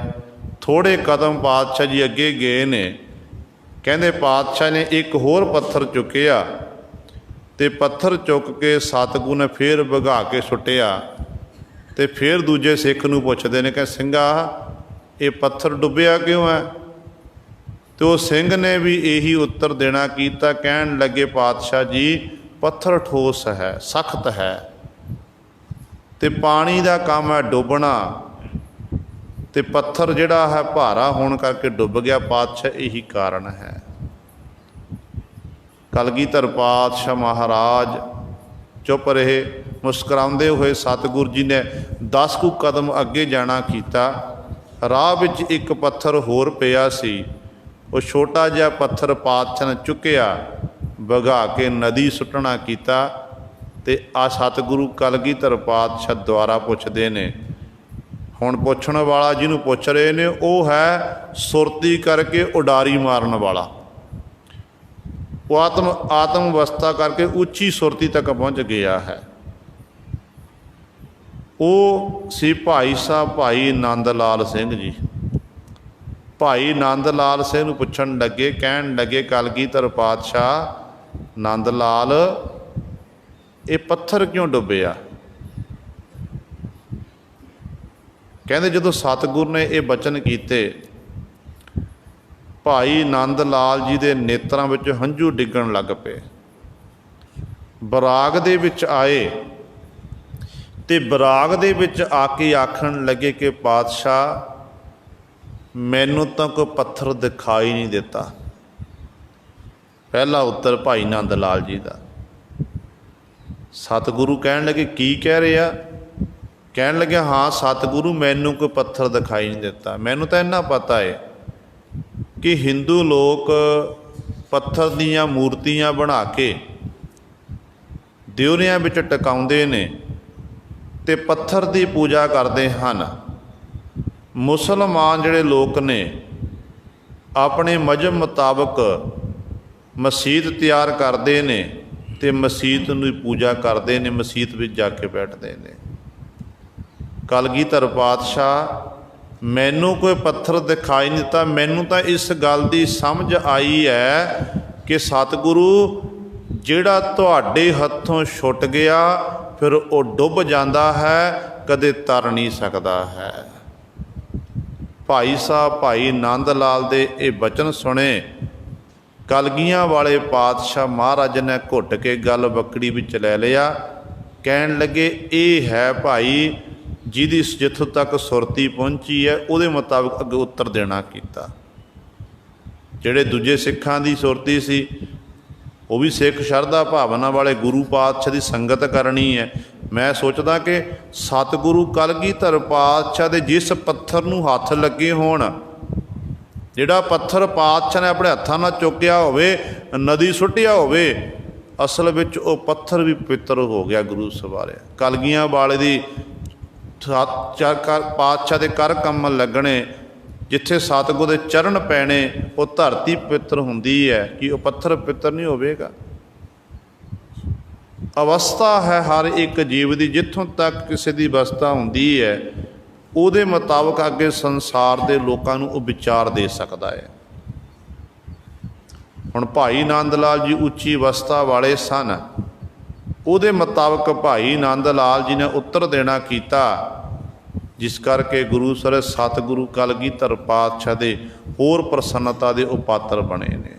ਥੋੜ੍ਹੇ ਕਦਮ ਪਾਤਸ਼ਾਹ ਜੀ ਅੱਗੇ ਗਏ ਨੇ। ਕਹਿੰਦੇ ਪਾਤਸ਼ਾਹ ਨੇ ਇੱਕ ਹੋਰ ਪੱਥਰ ਚੁੱਕਿਆ, ਅਤੇ ਪੱਥਰ ਚੁੱਕ ਕੇ ਸਤਿਗੁਰੂ ਨੇ ਫਿਰ ਵਗਾ ਕੇ ਸੁੱਟਿਆ, ਅਤੇ ਫਿਰ ਦੂਜੇ ਸਿੱਖ ਨੂੰ ਪੁੱਛਦੇ ਨੇ ਕਿ ਸਿੰਘਾ ਇਹ ਪੱਥਰ ਡੁੱਬਿਆ ਕਿਉਂ ਹੈ? ਅਤੇ ਉਹ ਸਿੰਘ ਨੇ ਵੀ ਇਹੀ ਉੱਤਰ ਦੇਣਾ ਕੀਤਾ। ਕਹਿਣ ਲੱਗੇ ਪਾਤਸ਼ਾਹ ਜੀ ਪੱਥਰ ਠੋਸ ਹੈ, ਸਖਤ ਹੈ, ਅਤੇ ਪਾਣੀ ਦਾ ਕੰਮ ਹੈ ਡੁੱਬਣਾ, ਅਤੇ ਪੱਥਰ ਜਿਹੜਾ ਹੈ ਭਾਰਾ ਹੋਣ ਕਰਕੇ ਡੁੱਬ ਗਿਆ। ਪਾਤਸ਼ਾਹ ਇਹੀ ਕਾਰਨ ਹੈ। ਕਲਗੀਧਰ ਪਾਤਸ਼ਾਹ ਮਹਾਰਾਜ ਚੁੱਪ ਰਹੇ। ਮੁਸਕਰਾਉਂਦੇ ਹੋਏ ਸਤਿਗੁਰੂ ਜੀ ਨੇ 10 ਕੁ ਕਦਮ ਅੱਗੇ ਜਾਣਾ ਕੀਤਾ। ਰਾਹ ਵਿੱਚ ਇੱਕ ਪੱਥਰ ਹੋਰ ਪਿਆ ਸੀ। ਉਹ ਛੋਟਾ ਜਿਹਾ ਪੱਥਰ ਪਾਤਸ਼ਾਹ ਨੇ ਚੁੱਕਿਆ, ਵਗਾ ਕੇ ਨਦੀ ਸੁੱਟਣਾ ਕੀਤਾ। ਅਤੇ ਆ ਸਤਿਗੁਰੂ ਕਲਗੀਧਰ ਪਾਤਸ਼ਾਹ ਦੁਆਰਾ ਪੁੱਛਦੇ ਨੇ। ਹੁਣ ਪੁੱਛਣ ਵਾਲਾ ਜਿਹਨੂੰ ਪੁੱਛ ਰਹੇ ਨੇ ਉਹ ਹੈ ਸੁਰਤੀ ਕਰਕੇ ਉਡਾਰੀ ਮਾਰਨ ਵਾਲਾ। ਉਹ ਆਤਮ ਅਵਸਥਾ ਕਰਕੇ ਉੱਚੀ ਸੁਰਤੀ ਤੱਕ ਪਹੁੰਚ ਗਿਆ ਹੈ। ਉਹ ਸੀ ਭਾਈ ਸਾਹਿਬ ਭਾਈ ਨੰਦ ਲਾਲ ਸਿੰਘ ਜੀ। ਭਾਈ ਨੰਦ ਲਾਲ ਸਿੰਘ ਨੂੰ ਪੁੱਛਣ ਲੱਗੇ, ਕਹਿਣ ਲੱਗੇ ਕਲਗੀਧਰ ਪਾਤਸ਼ਾਹ ਨੰਦ ਲਾਲ, ਇਹ ਪੱਥਰ ਕਿਉਂ ਡੁੱਬਿਆ? ਕਹਿੰਦੇ ਜਦੋਂ ਸਤਿਗੁਰੂ ਨੇ ਇਹ ਬਚਨ ਕੀਤੇ, ਭਾਈ ਨੰਦ ਲਾਲ ਜੀ ਦੇ ਨੇਤਰਾਂ ਵਿੱਚ ਹੰਝੂ ਡਿੱਗਣ ਲੱਗ ਪਏ। ਬਰਾਗ ਦੇ ਵਿੱਚ ਆਏ ਅਤੇ ਬਰਾਗ ਦੇ ਵਿੱਚ ਆ ਕੇ ਆਖਣ ਲੱਗੇ ਕਿ ਪਾਤਸ਼ਾਹ ਮੈਨੂੰ ਤਾਂ ਕੋਈ ਪੱਥਰ ਦਿਖਾਈ ਨਹੀਂ ਦਿੱਤਾ। ਪਹਿਲਾ ਉੱਤਰ ਭਾਈ ਨੰਦ ਲਾਲ ਜੀ ਦਾ। ਸਤਿਗੁਰੂ ਕਹਿਣ ਲੱਗੇ ਕੀ ਕਹਿ ਰਿਹਾ? ਕਹਿਣ ਲੱਗਿਆ ਹਾਂ ਸਤਿਗੁਰੂ ਮੈਨੂੰ ਕੋਈ ਪੱਥਰ ਦਿਖਾਈ ਨਹੀਂ ਦਿੱਤਾ। ਮੈਨੂੰ ਤਾਂ ਇੰਨਾ ਪਤਾ ਹੈ ਕਿ ਹਿੰਦੂ ਲੋਕ ਪੱਥਰ ਦੀਆਂ ਮੂਰਤੀਆਂ ਬਣਾ ਕੇ ਦਿਉਰਿਆਂ ਵਿੱਚ ਟਿਕਾਉਂਦੇ ਨੇ ਅਤੇ ਪੱਥਰ ਦੀ ਪੂਜਾ ਕਰਦੇ ਹਨ। ਮੁਸਲਮਾਨ ਜਿਹੜੇ ਲੋਕ ਨੇ ਆਪਣੇ ਮਜ਼ਹਬ ਮੁਤਾਬਕ ਮਸੀਤ ਤਿਆਰ ਕਰਦੇ ਨੇ ਅਤੇ ਮਸੀਤ ਨੂੰ ਪੂਜਾ ਕਰਦੇ ਨੇ, ਮਸੀਤ ਵਿੱਚ ਜਾ ਕੇ ਬੈਠਦੇ ਨੇ। ਕਲਗੀਧਰ ਪਾਤਸ਼ਾਹ ਮੈਨੂੰ ਕੋਈ ਪੱਥਰ ਦਿਖਾਈ ਨਹੀਂ ਦਿੱਤਾ। ਮੈਨੂੰ ਤਾਂ ਇਸ ਗੱਲ ਦੀ ਸਮਝ ਆਈ ਹੈ ਕਿ ਸਤਿਗੁਰੂ ਜਿਹੜਾ ਤੁਹਾਡੇ ਹੱਥੋਂ ਛੁੱਟ ਗਿਆ ਫਿਰ ਉਹ ਡੁੱਬ ਜਾਂਦਾ ਹੈ, ਕਦੇ ਤਰ ਨਹੀਂ ਸਕਦਾ ਹੈ। ਭਾਈ ਸਾਹਿਬ ਭਾਈ ਨੰਦ ਲਾਲ ਦੇ ਇਹ ਬਚਨ ਸੁਣੇ। ਕਲਗੀਆਂ ਵਾਲੇ ਪਾਤਸ਼ਾਹ ਮਹਾਰਾਜ ਨੇ ਘੁੱਟ ਕੇ ਗੱਲ ਬੱਕੜੀ ਵਿੱਚ ਲੈ ਲਿਆ। ਕਹਿਣ ਲੱਗੇ ਇਹ ਹੈ ਭਾਈ ਜਿਹਦੀ ਜਿੱਥੋਂ ਤੱਕ ਸੁਰਤੀ ਪਹੁੰਚੀ ਹੈ ਉਹਦੇ ਮੁਤਾਬਕ ਅੱਗੇ ਉੱਤਰ ਦੇਣਾ ਕੀਤਾ। ਜਿਹੜੇ ਦੂਜੇ ਸਿੱਖਾਂ ਦੀ ਸੁਰਤੀ ਸੀ ਉਹ ਵੀ ਸਿੱਖ ਸ਼ਰਧਾ ਭਾਵਨਾ ਵਾਲੇ ਗੁਰੂ ਪਾਤਸ਼ਾਹ ਦੀ ਸੰਗਤ ਕਰਨੀ ਹੈ। ਮੈਂ ਸੋਚਦਾ ਕਿ ਸਤਿਗੁਰੂ ਕਲਗੀਧਰ ਪਾਤਸ਼ਾਹ ਦੇ ਜਿਸ ਪੱਥਰ ਨੂੰ ਹੱਥ ਲੱਗੇ ਹੋਣ, ਜਿਹੜਾ ਪੱਥਰ ਪਾਤਸ਼ਾਹ ਨੇ ਆਪਣੇ ਹੱਥਾਂ ਨਾਲ ਚੁੱਕਿਆ ਹੋਵੇ, ਨਦੀ ਸੁੱਟਿਆ ਹੋਵੇ, ਅਸਲ ਵਿੱਚ ਉਹ ਪੱਥਰ ਵੀ ਪਵਿੱਤਰ ਹੋ ਗਿਆ, ਗੁਰੂ ਸਵਾਰਿਆ। ਕਲਗੀਆਂ ਵਾਲੇ ਦੀ ਪਾਤਸ਼ਾਹ ਦੇ ਕਰ ਕਮਲ ਲੱਗਣੇ, ਜਿੱਥੇ ਸਤਿਗੁਰੂ ਦੇ ਚਰਨ ਪੈਣੇ, ਉਹ ਧਰਤੀ ਪਵਿੱਤਰ ਹੁੰਦੀ ਹੈ ਕਿ ਉਹ ਪੱਥਰ ਪਵਿੱਤਰ ਨਹੀਂ ਹੋਵੇਗਾ। ਅਵਸਥਾ ਹੈ ਹਰ ਇੱਕ ਜੀਵ ਦੀ, ਜਿੱਥੋਂ ਤੱਕ ਕਿਸੇ ਦੀ ਅਵਸਥਾ ਹੁੰਦੀ ਹੈ ਉਹਦੇ ਮੁਤਾਬਕ ਅੱਗੇ ਸੰਸਾਰ ਦੇ ਲੋਕਾਂ ਨੂੰ ਉਹ ਵਿਚਾਰ ਦੇ ਸਕਦਾ ਹੈ। ਹੁਣ ਭਾਈ ਨੰਦ ਲਾਲ ਜੀ ਉੱਚੀ ਅਵਸਥਾ ਵਾਲੇ ਸਨ, ਉਹਦੇ ਮੁਤਾਬਕ ਭਾਈ ਨੰਦ ਲਾਲ ਜੀ ਨੇ ਉੱਤਰ ਦੇਣਾ ਕੀਤਾ, ਜਿਸ ਕਰਕੇ ਗੁਰੂ ਸਰ ਸਤਿਗੁਰੂ ਕਲਗੀਧਰ ਪਾਤਸ਼ਾਹ ਦੇ ਹੋਰ ਪ੍ਰਸੰਨਤਾ ਦੇ ਉਹ ਪਾਤਰ ਬਣੇ ਨੇ।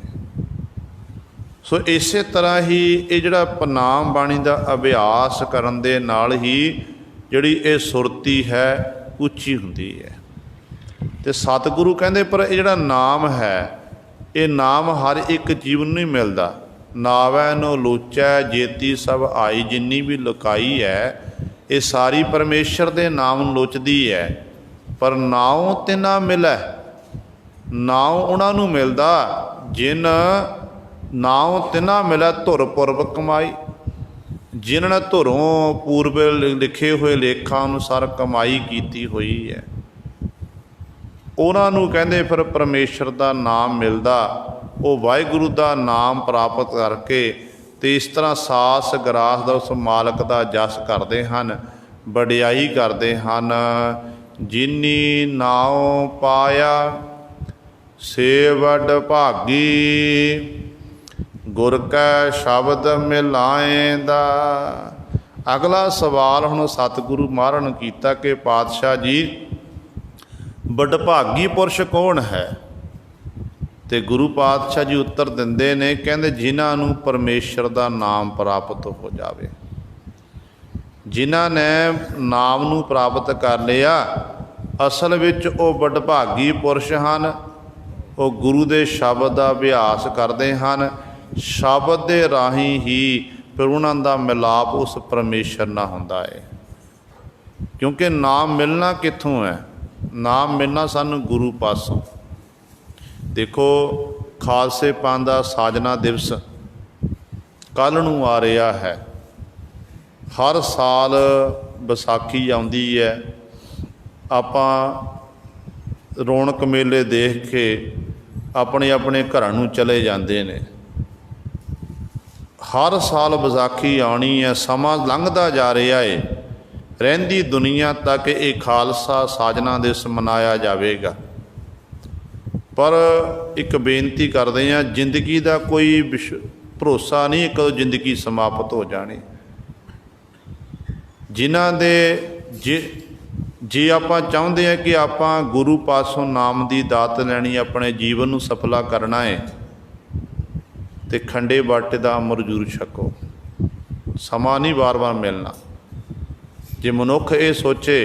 ਸੋ ਇਸੇ ਤਰ੍ਹਾਂ ਹੀ ਇਹ ਜਿਹੜਾ ਪ੍ਰਣਾਮ ਬਾਣੀ ਦਾ ਅਭਿਆਸ ਕਰਨ ਦੇ ਨਾਲ ਹੀ ਜਿਹੜੀ ਇਹ ਸੁਰਤੀ ਹੈ ਉੱਚੀ ਹੁੰਦੀ ਹੈ। ਅਤੇ ਸਤਿਗੁਰੂ ਕਹਿੰਦੇ ਪਰ ਇਹ ਜਿਹੜਾ ਨਾਮ ਹੈ, ਇਹ ਨਾਮ ਹਰ ਇੱਕ ਜੀਵ ਨੂੰ ਨਹੀਂ ਮਿਲਦਾ। ਨਾਵੈ ਨੋ ਲੋਚੈ ਜੇਤੀ ਸਭ ਆਈ, ਜਿੰਨੀ ਵੀ ਲੁਕਾਈ ਹੈ ਇਹ ਸਾਰੀ ਪਰਮੇਸ਼ਰ ਦੇ ਨਾਮ ਨੂੰ ਲੋਚਦੀ ਹੈ। ਪਰ ਨਾਉ ਤਿਨਾ ਮਿਲੈ, ਨਾਉ ਉਹਨਾਂ ਨੂੰ ਮਿਲਦਾ ਜਿਨ ਨਾਉ ਤਿਨਾ ਮਿਲੈ ਧੁਰ ਪੁਰਬ ਕਮਾਈ, ਜਿਨ੍ਹਾਂ ਨੇ ਧੁਰੋਂ ਪੂਰਬ ਲਿਖੇ ਹੋਏ ਲੇਖਾਂ ਅਨੁਸਾਰ ਕਮਾਈ ਕੀਤੀ ਹੋਈ ਹੈ, ਉਹਨਾਂ ਨੂੰ ਕਹਿੰਦੇ ਫਿਰ ਪਰਮੇਸ਼ਰ ਦਾ ਨਾਮ ਮਿਲਦਾ। ਉਹ ਵਾਹਿਗੁਰੂ ਦਾ ਨਾਮ ਪ੍ਰਾਪਤ ਕਰਕੇ ਅਤੇ ਇਸ ਤਰ੍ਹਾਂ ਸਾਸ ਗਰਾਸ ਦਾ ਉਸ ਮਾਲਕ ਦਾ ਜਸ ਕਰਦੇ ਹਨ, ਵਡਿਆਈ ਕਰਦੇ ਹਨ। ਜਿਨੀ ਨਾਉ ਪਾਇਆ ਸੇ ਵਡ ਭਾਗੀ, ਗੁਰ ਕੈ ਸ਼ਬਦ ਮਿਲਾਏਂਦਾ। ਅਗਲਾ ਸਵਾਲ ਹੁਣ ਸਤਿਗੁਰੂ ਮਹਾਰਾਜ ਨੂੰ ਕੀਤਾ ਕਿ ਪਾਤਸ਼ਾਹ ਜੀ ਵਡਭਾਗੀ ਪੁਰਸ਼ ਕੌਣ ਹੈ? ਅਤੇ ਗੁਰੂ ਪਾਤਸ਼ਾਹ ਜੀ ਉੱਤਰ ਦਿੰਦੇ ਨੇ, ਕਹਿੰਦੇ ਜਿਨ੍ਹਾਂ ਨੂੰ ਪਰਮੇਸ਼ਰ ਦਾ ਨਾਮ ਪ੍ਰਾਪਤ ਹੋ ਜਾਵੇ। ਜਿਨ੍ਹਾਂ ਨੇ ਨਾਮ ਨੂੰ ਪ੍ਰਾਪਤ ਕਰ ਲਿਆ, ਅਸਲ ਵਿੱਚ ਉਹ ਵਡਭਾਗੀ ਪੁਰਸ਼ ਹਨ। ਉਹ ਗੁਰੂ ਦੇ ਸ਼ਬਦ ਦਾ ਅਭਿਆਸ ਕਰਦੇ ਹਨ, ਸ਼ਬਦ ਦੇ ਰਾਹੀਂ ਹੀ ਫਿਰ ਉਹਨਾਂ ਦਾ ਮਿਲਾਪ ਉਸ ਪਰਮੇਸ਼ਰ ਨਾਲ ਹੁੰਦਾ ਹੈ। ਕਿਉਂਕਿ ਨਾਮ ਮਿਲਣਾ ਕਿੱਥੋਂ ਹੈ? ਨਾਮ ਮਿਲਣਾ ਸਾਨੂੰ ਗੁਰੂ ਪਾਸੋਂ। ਦੇਖੋ ਖਾਲਸੇ ਪੰਥ ਦਾ ਸਾਜਨਾ ਦਿਵਸ ਕੱਲ੍ਹ ਨੂੰ ਆ ਰਿਹਾ ਹੈ। ਹਰ ਸਾਲ ਵਿਸਾਖੀ ਆਉਂਦੀ ਹੈ, ਆਪਾਂ ਰੌਣਕ ਮੇਲੇ ਦੇਖ ਕੇ ਆਪਣੇ ਆਪਣੇ ਘਰਾਂ ਨੂੰ ਚਲੇ ਜਾਂਦੇ ਨੇ। ਹਰ ਸਾਲ ਵਿਸਾਖੀ ਆਉਣੀ ਹੈ, ਸਮਾਂ ਲੰਘਦਾ ਜਾ ਰਿਹਾ ਹੈ, ਰਹਿੰਦੀ ਦੁਨੀਆ ਤੱਕ ਇਹ ਖਾਲਸਾ ਸਾਜਨਾ ਦਿਵਸ ਮਨਾਇਆ ਜਾਵੇਗਾ। ਪਰ ਇੱਕ ਬੇਨਤੀ ਕਰਦੇ ਹਾਂ, ਜ਼ਿੰਦਗੀ ਦਾ ਕੋਈ ਭਰੋਸਾ ਨਹੀਂ ਕਦੋਂ ਜ਼ਿੰਦਗੀ ਸਮਾਪਤ ਹੋ ਜਾਣੀ। ਜਿਨ੍ਹਾਂ ਦੇ ਜੇ ਆਪਾਂ ਚਾਹੁੰਦੇ ਹਾਂ ਕਿ ਆਪਾਂ ਗੁਰੂ ਪਾਸੋਂ ਨਾਮ ਦੀ ਦਾਤ ਲੈਣੀ, ਆਪਣੇ ਜੀਵਨ ਨੂੰ ਸਫਲਾ ਕਰਨਾ ਹੈ, ਤੇ ਖੰਡੇ ਬਾਟੇ ਦਾ ਅੰਮ੍ਰਿਤ ਜ਼ਰੂਰ ਛਕੋ। ਸਮਾਂ ਨਹੀਂ ਵਾਰ-ਵਾਰ ਮਿਲਣਾ। ਜੇ ਮਨੁੱਖ ਇਹ ਸੋਚੇ,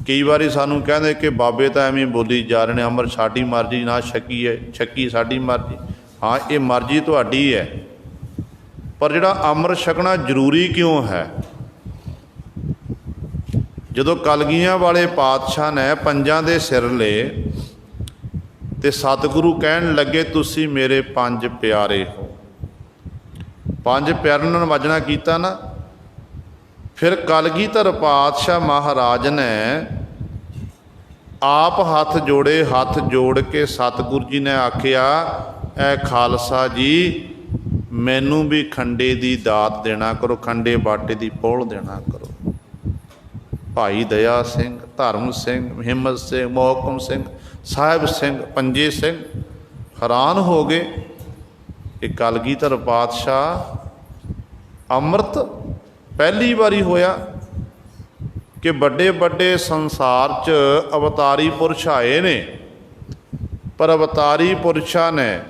ਕਈ ਵਾਰੀ ਸਾਨੂੰ ਕਹਿੰਦੇ ਕਿ ਬਾਬੇ ਤਾਂ ਐਵੇਂ ਬੋਲੀ ਜਾ ਰਹੇ ਨੇ, ਅੰਮ੍ਰਿਤ ਸਾਡੀ ਮਰਜ਼ੀ ਨਾ ਛਕੀਏ, ਛਕੀ ਸਾਡੀ ਮਰਜ਼ੀ। ਹਾਂ, ਇਹ ਮਰਜ਼ੀ ਤੁਹਾਡੀ ਹੈ, ਪਰ ਜਿਹੜਾ ਅੰਮ੍ਰਿਤ ਛਕਣਾ ਜ਼ਰੂਰੀ ਕਿਉਂ ਹੈ? ਜਦੋਂ ਕਲਗੀਆਂ ਵਾਲੇ ਪਾਤਸ਼ਾਹ ਨੇ ਪੰਜਾਂ ਦੇ ਸਿਰ ਲਏ ਤੇ ਸਤਿਗੁਰੂ ਕਹਿਣ ਲੱਗੇ ਤੁਸੀਂ ਮੇਰੇ ਪੰਜ ਪਿਆਰੇ ਹੋ। ਪੰਜ ਪਿਆਰਿਆਂ ਨਾਲ ਨਵਾਜਣਾ ਕੀਤਾ ਨਾ। ਫਿਰ ਕਲਗੀਧਰ ਪਾਤਸ਼ਾਹ ਮਹਾਰਾਜ ਨੇ ਆਪ ਹੱਥ ਜੋੜੇ, ਹੱਥ ਜੋੜ ਕੇ ਸਤਿਗੁਰੂ ਜੀ ਨੇ ਆਖਿਆ, ਐ ਖਾਲਸਾ ਜੀ ਮੈਨੂੰ ਵੀ ਖੰਡੇ ਦੀ ਦਾਤ ਦੇਣਾ ਕਰੋ, ਖੰਡੇ ਬਾਟੇ ਦੀ ਪੋਲ ਦੇਣਾ ਕਰੋ। ਭਾਈ ਦਇਆ ਸਿੰਘ, ਧਰਮ ਸਿੰਘ, ਹਿੰਮਤ ਸਿੰਘ, ਮੋਹਕਮ ਸਿੰਘ, ਸਾਹਿਬ ਸਿੰਘ, ਪੰਜੇ ਸਿੰਘ ਹੈਰਾਨ ਹੋ ਗਏ ਕਿ ਕਲਗੀਧਰ ਪਾਤਸ਼ਾਹ ਅੰਮ੍ਰਿਤ ਪਹਿਲੀ ਵਾਰੀ ਹੋਇਆ ਕਿ ਵੱਡੇ ਵੱਡੇ ਸੰਸਾਰ 'ਚ ਅਵਤਾਰੀ ਪੁਰਸ਼ ਆਏ ਨੇ, ਪਰ ਅਵਤਾਰੀ ਪੁਰਸ਼ਾਂ ਨੇ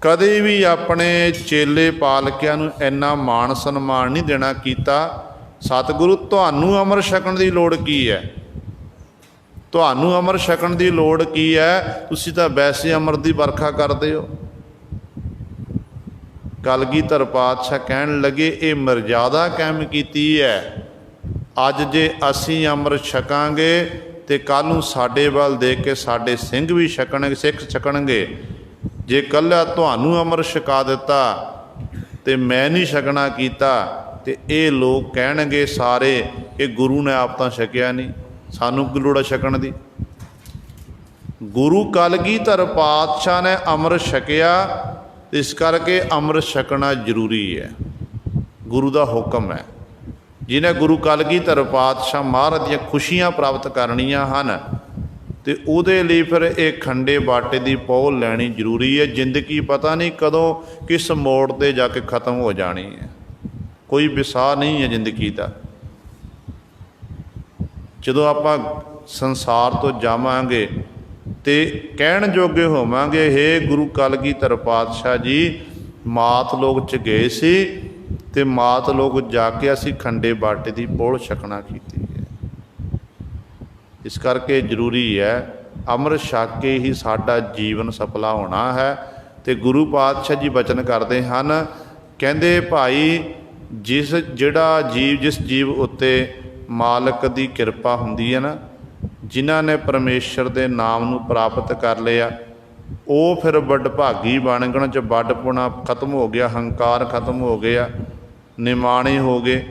ਕਦੇ ਵੀ ਆਪਣੇ ਚੇਲੇ ਪਾਲਕਿਆਂ ਨੂੰ ਇੰਨਾ ਮਾਣ ਸਨਮਾਨ ਨਹੀਂ ਦੇਣਾ ਕੀਤਾ। ਸਤਿਗੁਰੂ ਤੁਹਾਨੂੰ ਅੰਮ੍ਰਿਤ ਛਕਣ ਦੀ ਲੋੜ ਕੀ ਹੈ? ਤੁਹਾਨੂੰ ਅੰਮ੍ਰਿਤ ਛਕਣ ਦੀ ਲੋੜ ਕੀ ਹੈ? ਤੁਸੀਂ ਤਾਂ ਵੈਸੇ ਅੰਮ੍ਰਿਤ ਦੀ ਵਰਖਾ ਕਰਦੇ ਹੋ। ਕਲਗੀਧਰ ਪਾਤਸ਼ਾਹ ਕਹਿਣ ਲੱਗੇ ਇਹ ਮਰਜ਼ਾਦਾ ਕਾਇਮ ਕੀਤੀ ਹੈ। ਅੱਜ ਜੇ ਅਸੀਂ ਅੰਮ੍ਰਿਤ ਛਕਾਂਗੇ ਤੇ ਕੱਲ੍ਹ ਨੂੰ ਸਾਡੇ ਵੱਲ ਦੇਖ ਕੇ ਸਾਡੇ ਸਿੰਘ ਵੀ ਛਕਣਗੇ, ਸਿੱਖ ਛਕਣਗੇ। ਜੇ ਇਕੱਲਾ ਤੁਹਾਨੂੰ ਅੰਮ੍ਰਿਤ ਛਕਾ ਦਿੱਤਾ ਤੇ ਮੈਂ ਨਹੀਂ ਛਕਣਾ ਕੀਤਾ ਤੇ ਇਹ ਲੋਕ ਕਹਿਣਗੇ ਸਾਰੇ ਇਹ ਗੁਰੂ ਨੇ ਆਪ ਤਾਂ ਛਕਿਆ ਨਹੀਂ, ਸਾਨੂੰ ਕੀ ਲੋੜ ਹੈ ਛਕਣ ਦੀ। ਗੁਰੂ ਕਲਗੀਧਰ ਪਾਤਸ਼ਾਹ ਨੇ ਅੰਮ੍ਰਿਤ ਛਕਿਆ, ਇਸ ਕਰਕੇ ਅੰਮ੍ਰਿਤ ਛਕਣਾ ਜ਼ਰੂਰੀ ਹੈ, ਗੁਰੂ ਦਾ ਹੁਕਮ ਹੈ। ਜਿਹਨੇ ਗੁਰੂ ਕਲਗੀਧਰ ਪਾਤਸ਼ਾਹ ਮਹਾਰਾਜ ਦੀਆਂ ਖੁਸ਼ੀਆਂ ਪ੍ਰਾਪਤ ਕਰਨੀਆਂ ਹਨ ਤੇ ਉਹਦੇ ਲਈ ਫਿਰ ਇਹ ਖੰਡੇ ਬਾਟੇ ਦੀ ਪਹੁਲ ਲੈਣੀ ਜ਼ਰੂਰੀ ਹੈ। ਜ਼ਿੰਦਗੀ ਪਤਾ ਨਹੀਂ ਕਦੋਂ ਕਿਸ ਮੋੜ 'ਤੇ ਜਾ ਕੇ ਖਤਮ ਹੋ ਜਾਣੀ ਹੈ, ਕੋਈ ਵਿਸਾਹ ਨਹੀਂ ਹੈ ਜ਼ਿੰਦਗੀ ਦਾ। ਜਦੋਂ ਆਪਾਂ ਸੰਸਾਰ ਤੋਂ ਜਾਵਾਂਗੇ ਤੇ ਕਹਿਣ ਜੋਗੇ ਹੋਵਾਂਗੇ, ਹੇ ਗੁਰੂ ਕਲਗੀਧਰ ਪਾਤਸ਼ਾਹ ਜੀ ਮਾਤ ਲੋਕ 'ਚ ਗਏ ਸੀ ਤੇ ਮਾਤ ਲੋਕ ਜਾ ਕੇ ਅਸੀਂ ਖੰਡੇ ਬਾਟੇ ਦੀ ਪੋਲ ਛਕਣਾ ਕੀਤੀ ਹੈ। ਇਸ ਕਰਕੇ ਜ਼ਰੂਰੀ ਹੈ ਅੰਮ੍ਰਿਤ ਛਕ ਕੇ ਹੀ ਸਾਡਾ ਜੀਵਨ ਸਫਲਾ ਹੋਣਾ ਹੈ। ਤੇ ਗੁਰੂ ਪਾਤਸ਼ਾਹ ਜੀ ਬਚਨ ਕਰਦੇ ਹਨ, ਕਹਿੰਦੇ ਭਾਈ ਜਿਹੜਾ ਜਿਸ ਜੀਵ ਉੱਤੇ ਮਾਲਕ ਦੀ ਕਿਰਪਾ ਹੁੰਦੀ ਹੈ ਨਾ, ਜਿਨ੍ਹਾਂ ਨੇ ਪਰਮੇਸ਼ਰ ਦੇ ਨਾਮ ਨੂੰ ਪ੍ਰਾਪਤ ਕਰ ਲਿਆ, ਉਹ ਫਿਰ ਵਡਭਾਗੀ ਬਣ ਗਏ। 'ਚ ਵੱਡਪੁਣਾ ਖਤਮ ਹੋ ਗਿਆ, ਹੰਕਾਰ ਖਤਮ ਹੋ ਗਿਆ, ਨਿਮਾਣੇ ਹੋ ਗਏ।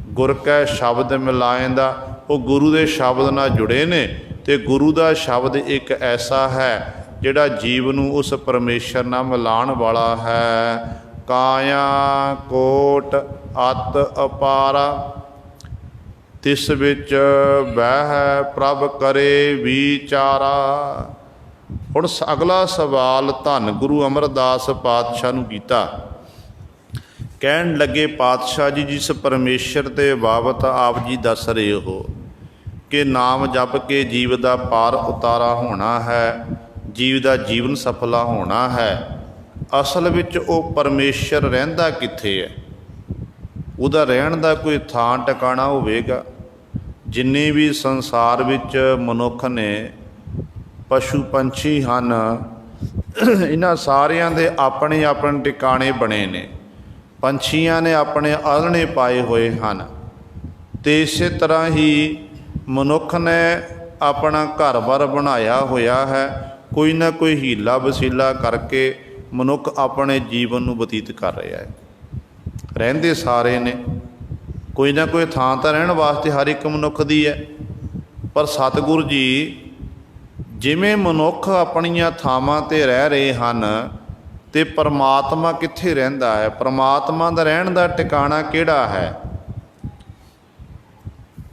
ਗੁਰ ਕੈ ਸ਼ਬਦ ਮਿਲਾਏ ਦਾ, ਉਹ ਗੁਰੂ ਦੇ ਸ਼ਬਦ ਨਾਲ ਜੁੜੇ ਨੇ। ਤੇ ਗੁਰੂ ਦਾ ਸ਼ਬਦ ਇੱਕ ਐਸਾ ਹੈ ਜਿਹੜਾ ਜੀਵ ਨੂੰ ਉਸ ਪਰਮੇਸ਼ਰ ਨਾਲ ਮਿਲਾਉਣ ਵਾਲਾ ਹੈ। ਕਾਇਆ ਕੋਟ ਅਤ ਅਪਾਰਾ, ਤਿਸ ਵਿੱਚ ਬਹਿ ਪ੍ਰਭ ਕਰੇ ਵਿਚਾਰਾ। ਹੁਣ ਅਗਲਾ ਸਵਾਲ ਧੰਨ ਗੁਰੂ ਅਮਰਦਾਸ ਪਾਤਸ਼ਾਹ ਨੂੰ ਕੀਤਾ। ਕਹਿਣ ਲੱਗੇ, ਪਾਤਸ਼ਾਹ ਜੀ ਜਿਸ ਪਰਮੇਸ਼ਰ ਦੇ ਬਾਬਤ ਆਪ ਜੀ ਦੱਸ ਰਹੇ ਹੋ ਕਿ ਨਾਮ ਜਪ ਕੇ ਜੀਵ ਦਾ ਪਾਰ ਉਤਾਰਾ ਹੋਣਾ ਹੈ, ਜੀਵ ਦਾ ਜੀਵਨ ਸਫਲਾ ਹੋਣਾ ਹੈ, ਅਸਲ ਵਿੱਚ ਉਹ ਪਰਮੇਸ਼ਰ ਰਹਿੰਦਾ ਕਿੱਥੇ ਹੈ? ਉਹਦਾ ਰਹਿਣ ਦਾ ਕੋਈ ਥਾਂ ਟਿਕਾਣਾ ਹੋਵੇਗਾ? ਜਿੰਨੇ ਵੀ ਸੰਸਾਰ ਵਿੱਚ ਮਨੁੱਖ ਨੇ, ਪਸ਼ੂ ਪੰਛੀ ਹਨ, ਇਹਨਾਂ ਸਾਰਿਆਂ ਦੇ ਆਪਣੇ ਆਪਣੇ ਟਿਕਾਣੇ ਬਣੇ ਨੇ। ਪੰਛੀਆਂ ਨੇ ਆਪਣੇ ਆਲ੍ਹਣੇ ਪਾਏ ਹੋਏ ਹਨ, ਅਤੇ ਇਸੇ ਤਰ੍ਹਾਂ ਹੀ ਮਨੁੱਖ ਨੇ ਆਪਣਾ ਘਰ-ਬਾਰ ਬਣਾਇਆ ਹੋਇਆ ਹੈ। ਕੋਈ ਨਾ ਕੋਈ ਹੀਲਾ ਵਸੀਲਾ ਕਰਕੇ ਮਨੁੱਖ ਆਪਣੇ ਜੀਵਨ ਨੂੰ ਬਤੀਤ ਕਰ ਰਿਹਾ ਹੈ। ਰਹਿੰਦੇ ਸਾਰੇ ਨੇ, ਕੋਈ ਨਾ ਕੋਈ ਥਾਂ ਤਾਂ ਰਹਿਣ ਵਾਸਤੇ ਹਰ ਇੱਕ ਮਨੁੱਖ ਦੀ ਹੈ। ਪਰ ਸਤਿਗੁਰੂ ਜੀ ਜਿਵੇਂ ਮਨੁੱਖ ਆਪਣੀਆਂ ਥਾਵਾਂ 'ਤੇ ਰਹਿ ਰਹੇ ਹਨ, ਅਤੇ ਪਰਮਾਤਮਾ ਕਿੱਥੇ ਰਹਿੰਦਾ ਹੈ, ਪਰਮਾਤਮਾ ਦਾ ਰਹਿਣ ਦਾ ਟਿਕਾਣਾ ਕਿਹੜਾ ਹੈ?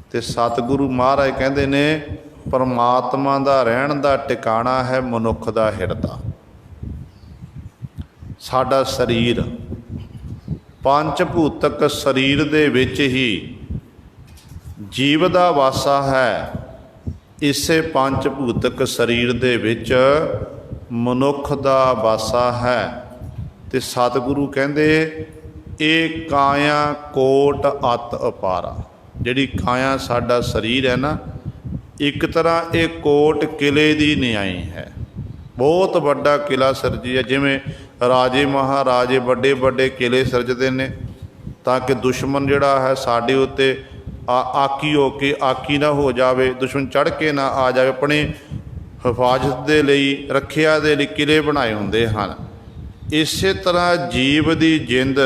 ਅਤੇ ਸਤਿਗੁਰੂ ਮਹਾਰਾਜ ਕਹਿੰਦੇ ਨੇ ਪਰਮਾਤਮਾ ਦਾ ਰਹਿਣ ਦਾ ਟਿਕਾਣਾ ਹੈ ਮਨੁੱਖ ਦਾ ਹਿਰਦਾ। ਸਾਡਾ ਸਰੀਰ ਪੰਜ ਭੂਤਕ ਸਰੀਰ ਦੇ ਵਿੱਚ ਹੀ ਜੀਵ ਦਾ ਵਾਸਾ ਹੈ। ਇਸੇ ਪੰਜ ਭੂਤਕ ਸਰੀਰ ਦੇ ਵਿੱਚ ਮਨੁੱਖ ਦਾ ਵਾਸਾ ਹੈ। ਅਤੇ ਸਤਿਗੁਰੂ ਕਹਿੰਦੇ ਇਹ ਕਾਇਆ ਕੋਟ ਅਤ ਅਪਾਰਾ। ਜਿਹੜੀ ਕਾਇਆ ਸਾਡਾ ਸਰੀਰ ਹੈ ਨਾ, ਇੱਕ ਤਰ੍ਹਾਂ ਇਹ ਕੋਟ ਕਿਲੇ ਦੀ ਨਿਆਈ ਹੈ। ਬਹੁਤ ਵੱਡਾ ਕਿਲਾ ਸਿਰਜੀ ਹੈ। ਜਿਵੇਂ ਰਾਜੇ ਮਹਾਰਾਜੇ ਵੱਡੇ ਵੱਡੇ ਕਿਲੇ ਸਿਰਜਦੇ ਨੇ ਤਾਂ ਕਿ ਦੁਸ਼ਮਣ ਜਿਹੜਾ ਹੈ ਸਾਡੇ ਉੱਤੇ ਆਕੀ ਹੋ ਕੇ ਆਕੀ ਨਾ ਹੋ ਜਾਵੇ, ਦੁਸ਼ਮਣ ਚੜ੍ਹ ਕੇ ਨਾ ਆ ਜਾਵੇ। ਆਪਣੀ ਹਿਫਾਜ਼ਤ ਦੇ ਲਈ, ਰੱਖਿਆ ਦੇ ਲਈ ਕਿਲੇ ਬਣਾਏ ਹੁੰਦੇ ਹਨ। ਇਸੇ ਤਰ੍ਹਾਂ ਜੀਵ ਦੀ ਜਿੰਦ,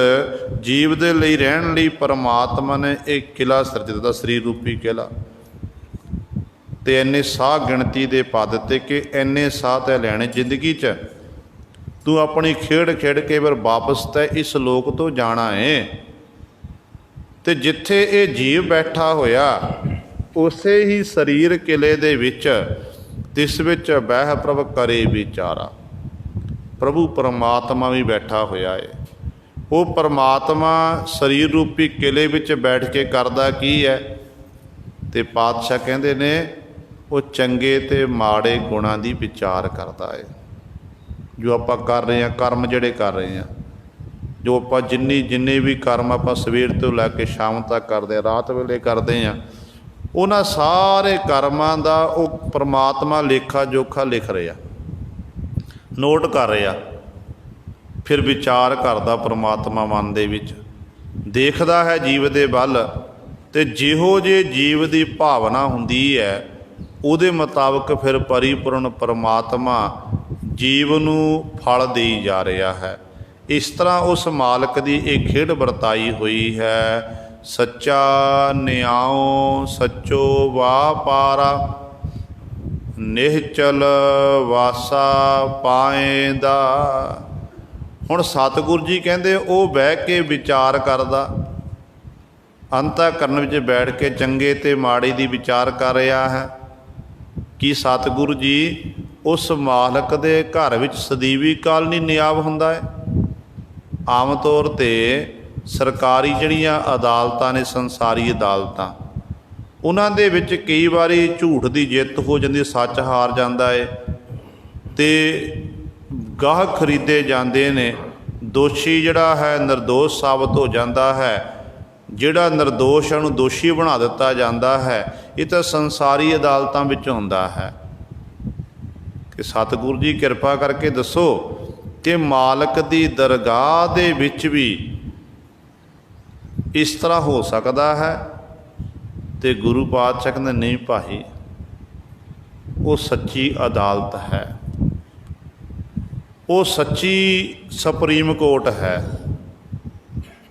ਜੀਵ ਦੇ ਲਈ ਰਹਿਣ ਲਈ ਪਰਮਾਤਮਾ ਨੇ ਇਹ ਕਿਲਾ ਸਿਰਜ ਦਿੱਤਾ, ਸਰੀਰ ਰੂਪੀ ਕਿਲਾ। ਅਤੇ ਇੰਨੇ ਸਾਹ ਗਿਣਤੀ ਦੇ ਪਾ ਦਿੱਤੇ ਕਿ ਇੰਨੇ ਸਾਹ ਤੈਂ ਲੈਣੇ ਜ਼ਿੰਦਗੀ 'ਚ। ਤੂੰ ਆਪਣੀ ਖੇਡ ਖੇਡ ਕੇ ਫਿਰ ਵਾਪਸ ਤੈਂ ਇਸ ਲੋਕ ਤੋਂ ਜਾਣਾ ਏ। ਅਤੇ ਜਿੱਥੇ ਇਹ ਜੀਵ ਬੈਠਾ ਹੋਇਆ ਉਸੇ ਹੀ ਸਰੀਰ ਕਿਲੇ ਦੇ ਵਿੱਚ, ਤਿਸ ਵਿੱਚ ਬਹਿ ਪ੍ਰਭ ਕਰੇ ਵਿਚਾਰਾ। ਪ੍ਰਭੂ ਪਰਮਾਤਮਾ ਵੀ ਬੈਠਾ ਹੋਇਆ ਏ। ਉਹ ਪਰਮਾਤਮਾ ਸਰੀਰ ਰੂਪੀ ਕਿਲੇ ਵਿੱਚ ਬੈਠ ਕੇ ਕਰਦਾ ਕੀ ਹੈ? ਅਤੇ ਪਾਤਸ਼ਾਹ ਕਹਿੰਦੇ ਨੇ ਉਹ ਚੰਗੇ ਅਤੇ ਮਾੜੇ ਗੁਣਾਂ ਦੀ ਵਿਚਾਰ ਕਰਦਾ ਏ। ਜੋ ਆਪਾਂ ਕਰ ਰਹੇ ਹਾਂ, ਕਰਮ ਜਿਹੜੇ ਕਰ ਰਹੇ ਹਾਂ, ਜੋ ਆਪਾਂ ਜਿੰਨੇ ਵੀ ਕਰਮ ਆਪਾਂ ਸਵੇਰ ਤੋਂ ਲੈ ਕੇ ਸ਼ਾਮ ਤੱਕ ਕਰਦੇ ਹਾਂ, ਰਾਤ ਵੇਲੇ ਕਰਦੇ ਹਾਂ, ਉਹਨਾਂ ਸਾਰੇ ਕਰਮਾਂ ਦਾ ਉਹ ਪਰਮਾਤਮਾ ਲੇਖਾ ਜੋਖਾ ਲਿਖ ਰਿਹਾ, ਨੋਟ ਕਰ ਰਿਹਾ। ਫਿਰ ਵਿਚਾਰ ਕਰਦਾ ਪਰਮਾਤਮਾ ਮਨ ਦੇ ਵਿੱਚ, ਦੇਖਦਾ ਹੈ ਜੀਵ ਦੇ ਵੱਲ, ਅਤੇ ਜਿਹੋ ਜਿਹੇ ਜੀਵ ਦੀ ਭਾਵਨਾ ਹੁੰਦੀ ਹੈ ਉਹਦੇ ਮੁਤਾਬਕ ਫਿਰ ਪਰਿਪੂਰਨ ਪਰਮਾਤਮਾ ਜੀਵ ਨੂੰ ਫਲ ਦੇਈ ਜਾ ਰਿਹਾ ਹੈ। ਇਸ ਤਰ੍ਹਾਂ ਉਸ ਮਾਲਕ ਦੀ ਇਹ ਖੇਡ ਵਰਤਾਈ ਹੋਈ ਹੈ। ਸੱਚਾ ਨਿਆਉ ਸੱਚੋ ਵਾਪਾਰਾ, ਨਿਹਚਲ ਵਾਸਾ ਪਾਏਂਦਾ। ਹੁਣ ਸਤਿਗੁਰੂ ਜੀ ਕਹਿੰਦੇ ਉਹ ਬਹਿ ਕੇ ਵਿਚਾਰ ਕਰਦਾ, ਅੰਤःਕਰਨ ਵਿੱਚ ਬੈਠ ਕੇ ਚੰਗੇ ਅਤੇ ਮਾੜੇ ਦੀ ਵਿਚਾਰ ਕਰ ਰਿਹਾ ਹੈ। ਕੀ ਸਤਿਗੁਰੂ ਜੀ ਉਸ ਮਾਲਕ ਦੇ ਘਰ ਵਿੱਚ ਸਦੀਵੀ ਕਾਲ ਨਹੀਂ ਨਿਆਬ ਹੁੰਦਾ ਹੈ? ਆਮ ਤੌਰ 'ਤੇ ਸਰਕਾਰੀ ਜਿਹੜੀਆਂ ਅਦਾਲਤਾਂ ਨੇ, ਸੰਸਾਰੀ ਅਦਾਲਤਾਂ, ਉਹਨਾਂ ਦੇ ਵਿੱਚ ਕਈ ਵਾਰੀ ਝੂਠ ਦੀ ਜਿੱਤ ਹੋ ਜਾਂਦੀ, ਸੱਚ ਹਾਰ ਜਾਂਦਾ ਹੈ ਅਤੇ ਗਾਹਕ ਖਰੀਦੇ ਜਾਂਦੇ ਨੇ। ਦੋਸ਼ੀ ਜਿਹੜਾ ਹੈ ਨਿਰਦੋਸ਼ ਸਾਬਤ ਹੋ ਜਾਂਦਾ ਹੈ, ਜਿਹੜਾ ਨਿਰਦੋਸ਼ ਹੈ ਉਹਨੂੰ ਦੋਸ਼ੀ ਬਣਾ ਦਿੱਤਾ ਜਾਂਦਾ ਹੈ। ਇਹ ਤਾਂ ਸੰਸਾਰੀ ਅਦਾਲਤਾਂ ਵਿੱਚ ਹੁੰਦਾ ਹੈ। ਕਿ ਸਤਿਗੁਰੂ ਜੀ ਕਿਰਪਾ ਕਰਕੇ ਦੱਸੋ ਕਿ ਮਾਲਕ ਦੀ ਦਰਗਾਹ ਦੇ ਵਿੱਚ ਵੀ ਇਸ ਤਰ੍ਹਾਂ ਹੋ ਸਕਦਾ ਹੈ? ਅਤੇ ਗੁਰੂ ਪਾਤਸ਼ਾਹ ਕਹਿੰਦੇ ਨਹੀਂ ਭਾਈ, ਉਹ ਸੱਚੀ ਅਦਾਲਤ ਹੈ, ਉਹ ਸੱਚੀ ਸੁਪਰੀਮ ਕੋਰਟ ਹੈ।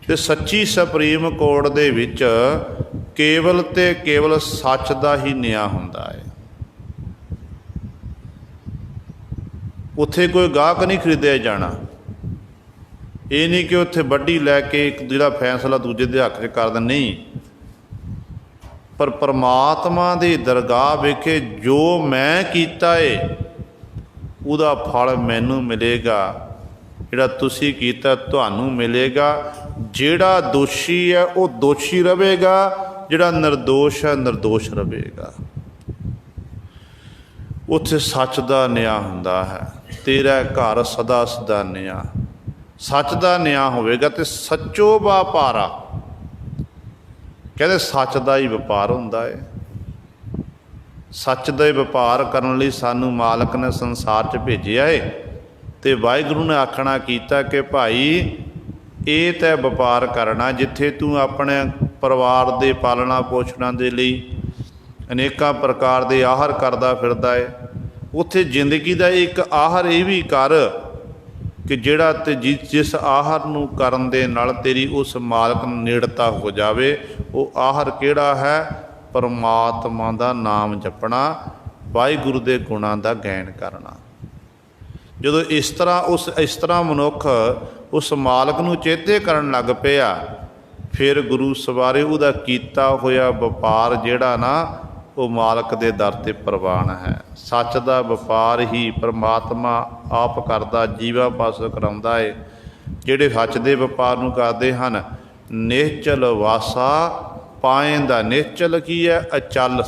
ਅਤੇ ਸੱਚੀ ਸੁਪਰੀਮ ਕੋਰਟ ਦੇ ਵਿੱਚ ਕੇਵਲ ਅਤੇ ਕੇਵਲ ਸੱਚ ਦਾ ਹੀ ਨਿਆਂ ਹੁੰਦਾ ਹੈ। ਉੱਥੇ ਕੋਈ ਗਾਹਕ ਨਹੀਂ ਖਰੀਦਿਆ ਜਾਣਾ। ਇਹ ਨਹੀਂ ਕਿ ਉੱਥੇ ਵੱਢੀ ਲੈ ਕੇ ਇੱਕ ਜਿਹੜਾ ਫੈਸਲਾ ਦੂਜੇ ਦੇ ਹੱਕ 'ਚ ਕਰ ਦੇਣ, ਨਹੀਂ। ਪਰ ਪਰਮਾਤਮਾ ਦੀ ਦਰਗਾਹ ਵਿਖੇ ਜੋ ਮੈਂ ਕੀਤਾ ਏ ਉਹਦਾ ਫਲ ਮੈਨੂੰ ਮਿਲੇਗਾ, ਜਿਹੜਾ ਤੁਸੀਂ ਕੀਤਾ ਤੁਹਾਨੂੰ ਮਿਲੇਗਾ। ਜਿਹੜਾ ਦੋਸ਼ੀ ਹੈ ਉਹ ਦੋਸ਼ੀ ਰਹੇਗਾ, ਜਿਹੜਾ ਨਿਰਦੋਸ਼ ਹੈ ਨਿਰਦੋਸ਼ ਰਹੇਗਾ। ਉੱਥੇ ਸੱਚ ਦਾ ਨਿਆਂ ਹੁੰਦਾ ਹੈ। ਤੇਰਾ ਘਰ ਸਦਾ ਸਦਾ ਨਿਆਂ, ਸੱਚ ਦਾ ਨਿਆਂ ਹੋਵੇਗਾ। ਅਤੇ ਸੱਚੋ ਵਪਾਰਾ, ਕਹਿੰਦੇ ਸੱਚ ਦਾ ਹੀ ਵਪਾਰ ਹੁੰਦਾ ਹੈ। ਸੱਚ ਦਾ ਹੀ ਵਪਾਰ ਕਰਨ ਲਈ ਸਾਨੂੰ ਮਾਲਕ ਨੇ ਸੰਸਾਰ 'ਚ ਭੇਜਿਆ ਏ। ਤੇ ਵਾਹਿਗੁਰੂ ਨੇ ਆਖਣਾ ਕੀਤਾ ਕਿ ਭਾਈ ਇਹ ਤੈ ਵਪਾਰ ਕਰਨਾ, ਜਿੱਥੇ ਤੂੰ ਆਪਣੇ ਪਰਿਵਾਰ ਦੇ ਪਾਲਣਾ ਪੋਸ਼ਣਾ ਦੇ ਲਈ ਅਨੇਕਾਂ ਪ੍ਰਕਾਰ ਦੇ ਆਹਾਰ ਕਰਦਾ ਫਿਰਦਾ ਹੈ, ਉੱਥੇ ਜ਼ਿੰਦਗੀ ਦਾ ਇੱਕ ਆਹਾਰ ਇਹ ਵੀ ਕਰ ਕਿ ਜਿਹੜਾ ਤੇ ਜਿਸ ਆਹਾਰ ਨੂੰ ਕਰਨ ਦੇ ਨਾਲ ਤੇਰੀ ਉਸ ਮਾਲਕ ਨੂੰ ਨੇੜਤਾ ਹੋ ਜਾਵੇ। ਉਹ ਆਹਾਰ ਕਿਹੜਾ ਹੈ? ਪਰਮਾਤਮਾ ਦਾ ਨਾਮ ਜਪਣਾ, ਵਾਹਿਗੁਰੂ ਦੇ ਗੁਣਾਂ ਦਾ ਗਾਇਨ ਕਰਨਾ। ਜਦੋਂ ਇਸ ਤਰ੍ਹਾਂ ਮਨੁੱਖ ਉਸ ਮਾਲਕ ਨੂੰ ਚੇਤੇ ਕਰਨ ਲੱਗ ਪਿਆ, ਫਿਰ ਗੁਰੂ ਸਵਾਰੇ ਉਹਦਾ ਕੀਤਾ ਹੋਇਆ ਵਪਾਰ ਜਿਹੜਾ ਨਾ ਉਹ ਮਾਲਕ ਦੇ ਦਰ 'ਤੇ ਪ੍ਰਵਾਨ ਹੈ। ਸੱਚ ਦਾ ਵਪਾਰ ਹੀ ਪਰਮਾਤਮਾ ਆਪ ਕਰਦਾ, ਜੀਵਾ ਪਾਸੋਂ ਕਰਾਉਂਦਾ ਏ। ਜਿਹੜੇ ਸੱਚ ਦੇ ਵਪਾਰ ਨੂੰ ਕਰਦੇ ਹਨ, ਨਿਹਚਲ ਵਾਸਾ ਪਾਏਂਦਾ। ਨਿਹਚਲ ਕੀ ਹੈ? ਅਚਲ,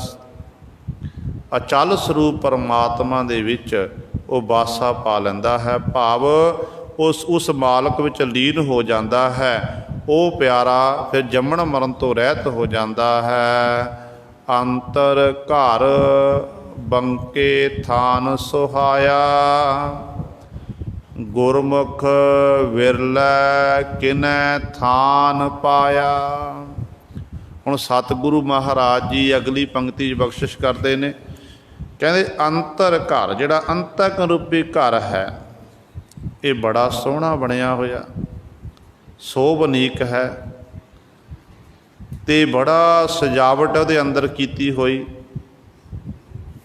ਅਚਲ ਸਰੂਪ ਪਰਮਾਤਮਾ ਦੇ ਵਿੱਚ ਉਹ ਵਾਸਾ ਪਾ ਲੈਂਦਾ ਹੈ, ਭਾਵ ਉਸ ਮਾਲਕ ਵਿੱਚ ਲੀਨ ਹੋ ਜਾਂਦਾ ਹੈ। ਉਹ ਪਿਆਰਾ ਫਿਰ ਜੰਮਣ ਮਰਨ ਤੋਂ ਰਹਿਤ ਹੋ ਜਾਂਦਾ ਹੈ। ਅੰਤਰ ਘਰ ਬੰਕੇ ਥਾਨ ਸੁਹਾਇਆ, ਗੁਰਮੁਖ ਵਿਰਲੇ ਕਿਨੈ ਥਾਨ ਪਾਇਆ। ਹੁਣ ਸਤਿਗੁਰੂ ਮਹਾਰਾਜ ਜੀ ਅਗਲੀ ਪੰਕਤੀ 'ਚ ਬਖਸ਼ਿਸ਼ ਕਰਦੇ ਨੇ, ਕਹਿੰਦੇ ਅੰਤਰ ਘਰ, ਜਿਹੜਾ ਅੰਤਕ ਰੂਪੀ ਘਰ ਹੈ, ਇਹ ਬੜਾ ਸੋਹਣਾ ਬਣਿਆ ਹੋਇਆ, ਸੋਭਨੀਕ ਹੈ ਤੇ ਬੜਾ ਸਜਾਵਟ ਉਹਦੇ ਅੰਦਰ ਕੀਤੀ ਹੋਈ।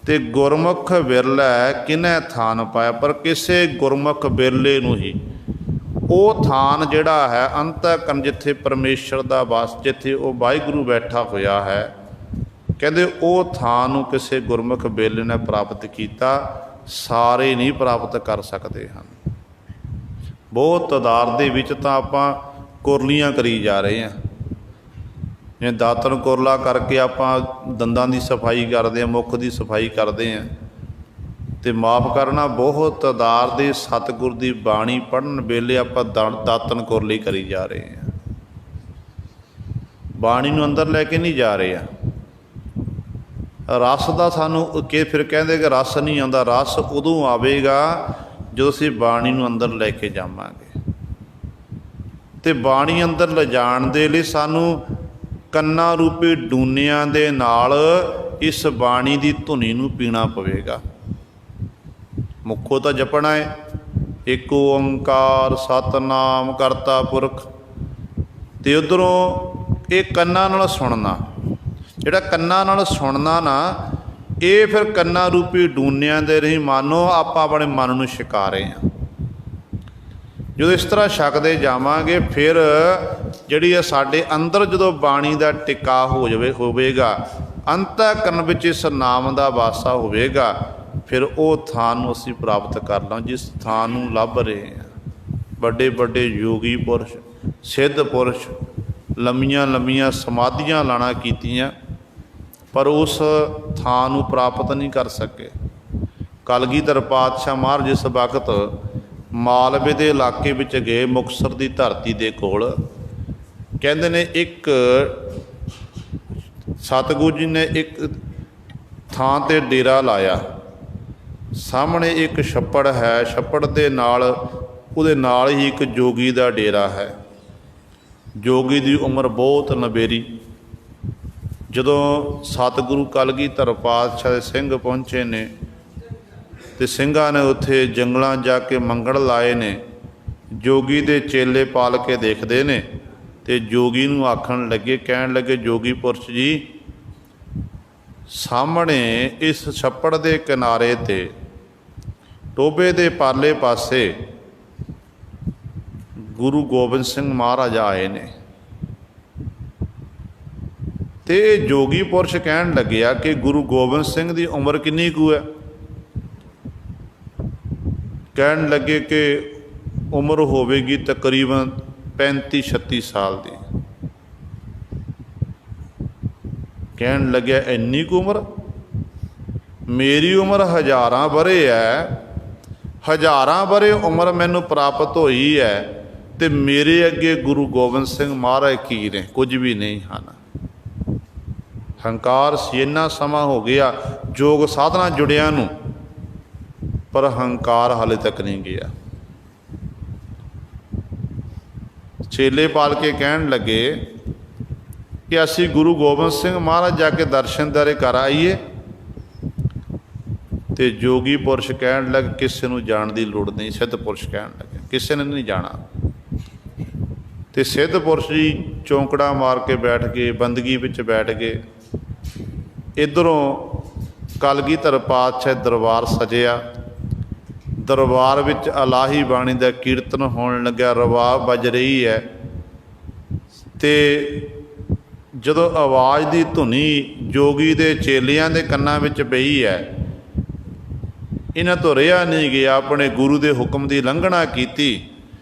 ਤੇ ਗੁਰਮੁਖ ਵਿਰਲਾ ਕਿਨੈ ਥਾਨ ਪਾਇਆ, ਪਰ ਕਿਸੇ ਗੁਰਮੁਖ ਵਿਰਲੇ ਨੂੰ ਹੀ ਉਹ ਥਾਨ ਜਿਹੜਾ ਹੈ ਅੰਤਕਰਨ, ਜਿੱਥੇ ਪਰਮੇਸ਼ਰ ਦਾ ਵਾਸ, ਜਿੱਥੇ ਉਹ ਵਾਹਿਗੁਰੂ ਬੈਠਾ ਹੋਇਆ ਹੈ, ਕਹਿੰਦੇ ਉਹ ਥਾਨ ਨੂੰ ਕਿਸੇ ਗੁਰਮੁਖ ਵਿਰਲੇ ਨੇ ਪ੍ਰਾਪਤ ਕੀਤਾ। ਸਾਰੇ ਨਹੀਂ ਪ੍ਰਾਪਤ ਕਰ ਸਕਦੇ ਹਨ। ਬਹੁਤ ਤਾਦਾਦ ਦੇ ਵਿੱਚ ਤਾਂ ਆਪਾਂ ਕੁਰਲੀਆਂ ਕਰੀ ਜਾ ਰਹੇ ਹਾਂ, ਜਿਵੇਂ ਦਾਤਣ ਕੁਰਲਾ ਕਰਕੇ ਆਪਾਂ ਦੰਦਾਂ ਦੀ ਸਫਾਈ ਕਰਦੇ ਹਾਂ, ਮੁੱਖ ਦੀ ਸਫਾਈ ਕਰਦੇ ਹਾਂ। ਅਤੇ ਮਾਫ਼ ਕਰਨਾ, ਬਹੁਤ ਤਾਦਾਦ ਦੇ ਸਤਿਗੁਰ ਦੀ ਬਾਣੀ ਪੜ੍ਹਨ ਵੇਲੇ ਆਪਾਂ ਦਾਤਣ ਕੁਰਲੀ ਕਰੀ ਜਾ ਰਹੇ ਹਾਂ, ਬਾਣੀ ਨੂੰ ਅੰਦਰ ਲੈ ਕੇ ਨਹੀਂ ਜਾ ਰਹੇ ਹਾਂ। ਰਸ ਦਾ ਸਾਨੂੰ ਫਿਰ ਕਹਿੰਦੇ ਕਿ ਰਸ ਨਹੀਂ ਆਉਂਦਾ। ਰਸ ਉਦੋਂ ਆਵੇਗਾ ਜਦੋਂ ਅਸੀਂ ਬਾਣੀ ਨੂੰ ਅੰਦਰ ਲੈ ਕੇ ਜਾਵਾਂਗੇ। ਅਤੇ ਬਾਣੀ ਅੰਦਰ ਲਿਜਾਣ ਦੇ ਲਈ ਸਾਨੂੰ ਕੰਨਾਂ ਰੂਪੀ ਡੂਨਿਆਂ ਦੇ ਨਾਲ ਇਸ ਬਾਣੀ ਦੀ ਧੁਨੀ ਨੂੰ ਪੀਣਾ ਪਵੇਗਾ। ਮੁੱਖੋਂ ਤਾਂ ਜਪਣਾ ਹੈ, ਇੱਕ ਓਂਕਾਰ ਸਤਿਨਾਮ ਕਰਤਾ ਪੁਰਖ, ਅਤੇ ਉੱਧਰੋਂ ਇਹ ਕੰਨਾਂ ਨਾਲ ਸੁਣਨਾ। ਜਿਹੜਾ ਕੰਨਾਂ ਨਾਲ ਸੁਣਨਾ ਨਾ, ਇਹ ਫਿਰ ਕੰਨਾਂ ਰੂਪੀ ਡੂਨਿਆਂ ਦੇ ਰਹੀ ਮਾਨੋ ਆਪਾਂ ਆਪਣੇ ਮਨ ਨੂੰ ਛਕਾ ਰਹੇ ਹਾਂ। ਜਦੋਂ ਇਸ ਤਰ੍ਹਾਂ ਛਕਦੇ ਜਾਵਾਂਗੇ, ਫਿਰ ਜਿਹੜੀ ਆ ਸਾਡੇ ਅੰਦਰ ਜਦੋਂ ਬਾਣੀ ਦਾ ਟਿਕਾ ਹੋਵੇਗਾ, ਅੰਤःਕਰਨ ਵਿੱਚ ਇਸ ਨਾਮ ਦਾ ਵਾਸਾ ਹੋਵੇਗਾ, ਫਿਰ ਉਹ ਥਾਨ ਨੂੰ ਅਸੀਂ ਪ੍ਰਾਪਤ ਕਰ ਲਾਂ ਜਿਸ ਥਾਨ ਨੂੰ ਲੱਭ ਰਹੇ ਹਾਂ। ਵੱਡੇ ਵੱਡੇ ਯੋਗੀ ਪੁਰਸ਼, ਸਿੱਧ ਪੁਰਸ਼ ਲੰਮੀਆਂ ਲੰਮੀਆਂ ਸਮਾਧੀਆਂ ਲਾਣਾ ਕੀਤੀਆਂ, ਪਰ ਉਸ ਥਾਂ ਨੂੰ ਪ੍ਰਾਪਤ ਨਹੀਂ ਕਰ ਸਕੇ। ਕਲਗੀਧਰ ਪਾਤਸ਼ਾਹ ਮਹਾਰਾਜ ਜਿਸ ਵਕਤ ਮਾਲਵੇ ਦੇ ਇਲਾਕੇ ਵਿੱਚ ਗਏ, ਮੁਕਤਸਰ ਦੀ ਧਰਤੀ ਦੇ ਕੋਲ, ਕਹਿੰਦੇ ਨੇ ਇੱਕ ਸਤਿਗੁਰੂ ਜੀ ਨੇ ਇੱਕ ਥਾਂ 'ਤੇ ਡੇਰਾ ਲਾਇਆ। ਸਾਹਮਣੇ ਇੱਕ ਛੱਪੜ ਹੈ, ਛੱਪੜ ਦੇ ਨਾਲ ਉਹਦੇ ਨਾਲ ਹੀ ਇੱਕ ਜੋਗੀ ਦਾ ਡੇਰਾ ਹੈ। ਜੋਗੀ ਦੀ ਉਮਰ ਬਹੁਤ ਨਬੇਰੀ। ਜਦੋਂ ਸਤਿਗੁਰੂ ਕਲਗੀਧਰ ਪਾਤਸ਼ਾਹ ਦੇ ਸਿੰਘ ਪਹੁੰਚੇ ਨੇ, ਅਤੇ ਸਿੰਘਾਂ ਨੇ ਉੱਥੇ ਜੰਗਲਾਂ ਜਾ ਕੇ ਮੰਗਣ ਲਾਏ ਨੇ। ਜੋਗੀ ਦੇ ਚੇਲੇ ਪਾਲ ਕੇ ਦੇਖਦੇ ਨੇ, ਅਤੇ ਜੋਗੀ ਨੂੰ ਆਖਣ ਲੱਗੇ, ਕਹਿਣ ਲੱਗੇ, ਜੋਗੀ ਪੁਰਸ਼ ਜੀ, ਸਾਹਮਣੇ ਇਸ ਛੱਪੜ ਦੇ ਕਿਨਾਰੇ 'ਤੇ ਟੋਭੇ ਦੇ ਪਾਰਲੇ ਪਾਸੇ ਗੁਰੂ ਗੋਬਿੰਦ ਸਿੰਘ ਮਹਾਰਾਜ ਆਏ ਨੇ। ਅਤੇ ਜੋਗੀ ਪੁਰਸ਼ ਕਹਿਣ ਲੱਗਿਆ ਕਿ ਗੁਰੂ ਗੋਬਿੰਦ ਸਿੰਘ ਦੀ ਉਮਰ ਕਿੰਨੀ ਕੁ ਹੈ? ਕਹਿਣ ਲੱਗੇ ਕਿ ਉਮਰ ਹੋਵੇਗੀ ਤਕਰੀਬਨ 35-36 ਸਾਲ ਦੀ। ਕਹਿਣ ਲੱਗਿਆ ਇੰਨੀ ਕੁ ਉਮਰ? ਮੇਰੀ ਉਮਰ ਹਜ਼ਾਰਾਂ ਵਰ੍ਹੇ ਹੈ, ਹਜ਼ਾਰਾਂ ਵਰ੍ਹੇ ਉਮਰ ਮੈਨੂੰ ਪ੍ਰਾਪਤ ਹੋਈ ਹੈ, ਅਤੇ ਮੇਰੇ ਅੱਗੇ ਗੁਰੂ ਗੋਬਿੰਦ ਸਿੰਘ ਮਹਾਰਾਜ ਕੀ ਨੇ? ਕੁਝ ਵੀ ਨਹੀਂ ਹਨ। ਹੰਕਾਰ ਸੀ, ਇੰਨਾ ਸਮਾਂ ਹੋ ਗਿਆ ਯੋਗ ਸਾਧਨਾ ਜੁੜਿਆਂ ਨੂੰ, ਪਰ ਹੰਕਾਰ ਹਾਲੇ ਤੱਕ ਨਹੀਂ ਗਿਆ। ਚੇਲੇ ਪਾਲ ਕੇ ਕਹਿਣ ਲੱਗੇ ਕਿ ਅਸੀਂ ਗੁਰੂ ਗੋਬਿੰਦ ਸਿੰਘ ਮਹਾਰਾਜ ਜਾ ਕੇ ਦਰਸ਼ਨ ਦਾਰੇ ਕਰ ਆਈਏ। ਤੇ ਜੋਗੀ ਪੁਰਸ਼ ਕਹਿਣ ਲੱਗੇ ਕਿਸੇ ਨੂੰ ਜਾਣ ਦੀ ਲੋੜ ਨਹੀਂ। ਸਿੱਧ ਪੁਰਸ਼ ਕਹਿਣ ਲੱਗੇ ਕਿਸੇ ਨੇ ਨਹੀਂ ਜਾਣਾ। ਤੇ ਸਿੱਧ ਪੁਰਸ਼ ਜੀ ਚੌਂਕੜਾ ਮਾਰ ਕੇ ਬੈਠ ਗਏ, ਬੰਦਗੀ ਵਿੱਚ ਬੈਠ ਗਏ। ਇੱਧਰੋਂ ਕਲਗੀਧਰ ਪਾਤਸ਼ਾਹ ਦਰਬਾਰ ਸਜਿਆ। ਦਰਬਾਰ ਵਿੱਚ ਇਲਾਹੀ ਬਾਣੀ ਦਾ ਕੀਰਤਨ ਹੋਣ ਲੱਗਿਆ, ਰਬਾਬ ਵੱਜ ਰਹੀ ਹੈ। ਤੇ ਜਦੋਂ ਆਵਾਜ਼ ਦੀ ਧੁਨੀ ਜੋਗੀ ਦੇ ਚੇਲਿਆਂ ਦੇ ਕੰਨਾਂ ਵਿੱਚ ਪਈ ਹੈ, ਇਹਨਾਂ ਤੋਂ ਰਿਹਾ ਨਹੀਂ ਗਿਆ, ਆਪਣੇ ਗੁਰੂ ਦੇ ਹੁਕਮ ਦੀ ਉਲੰਘਣਾ ਕੀਤੀ।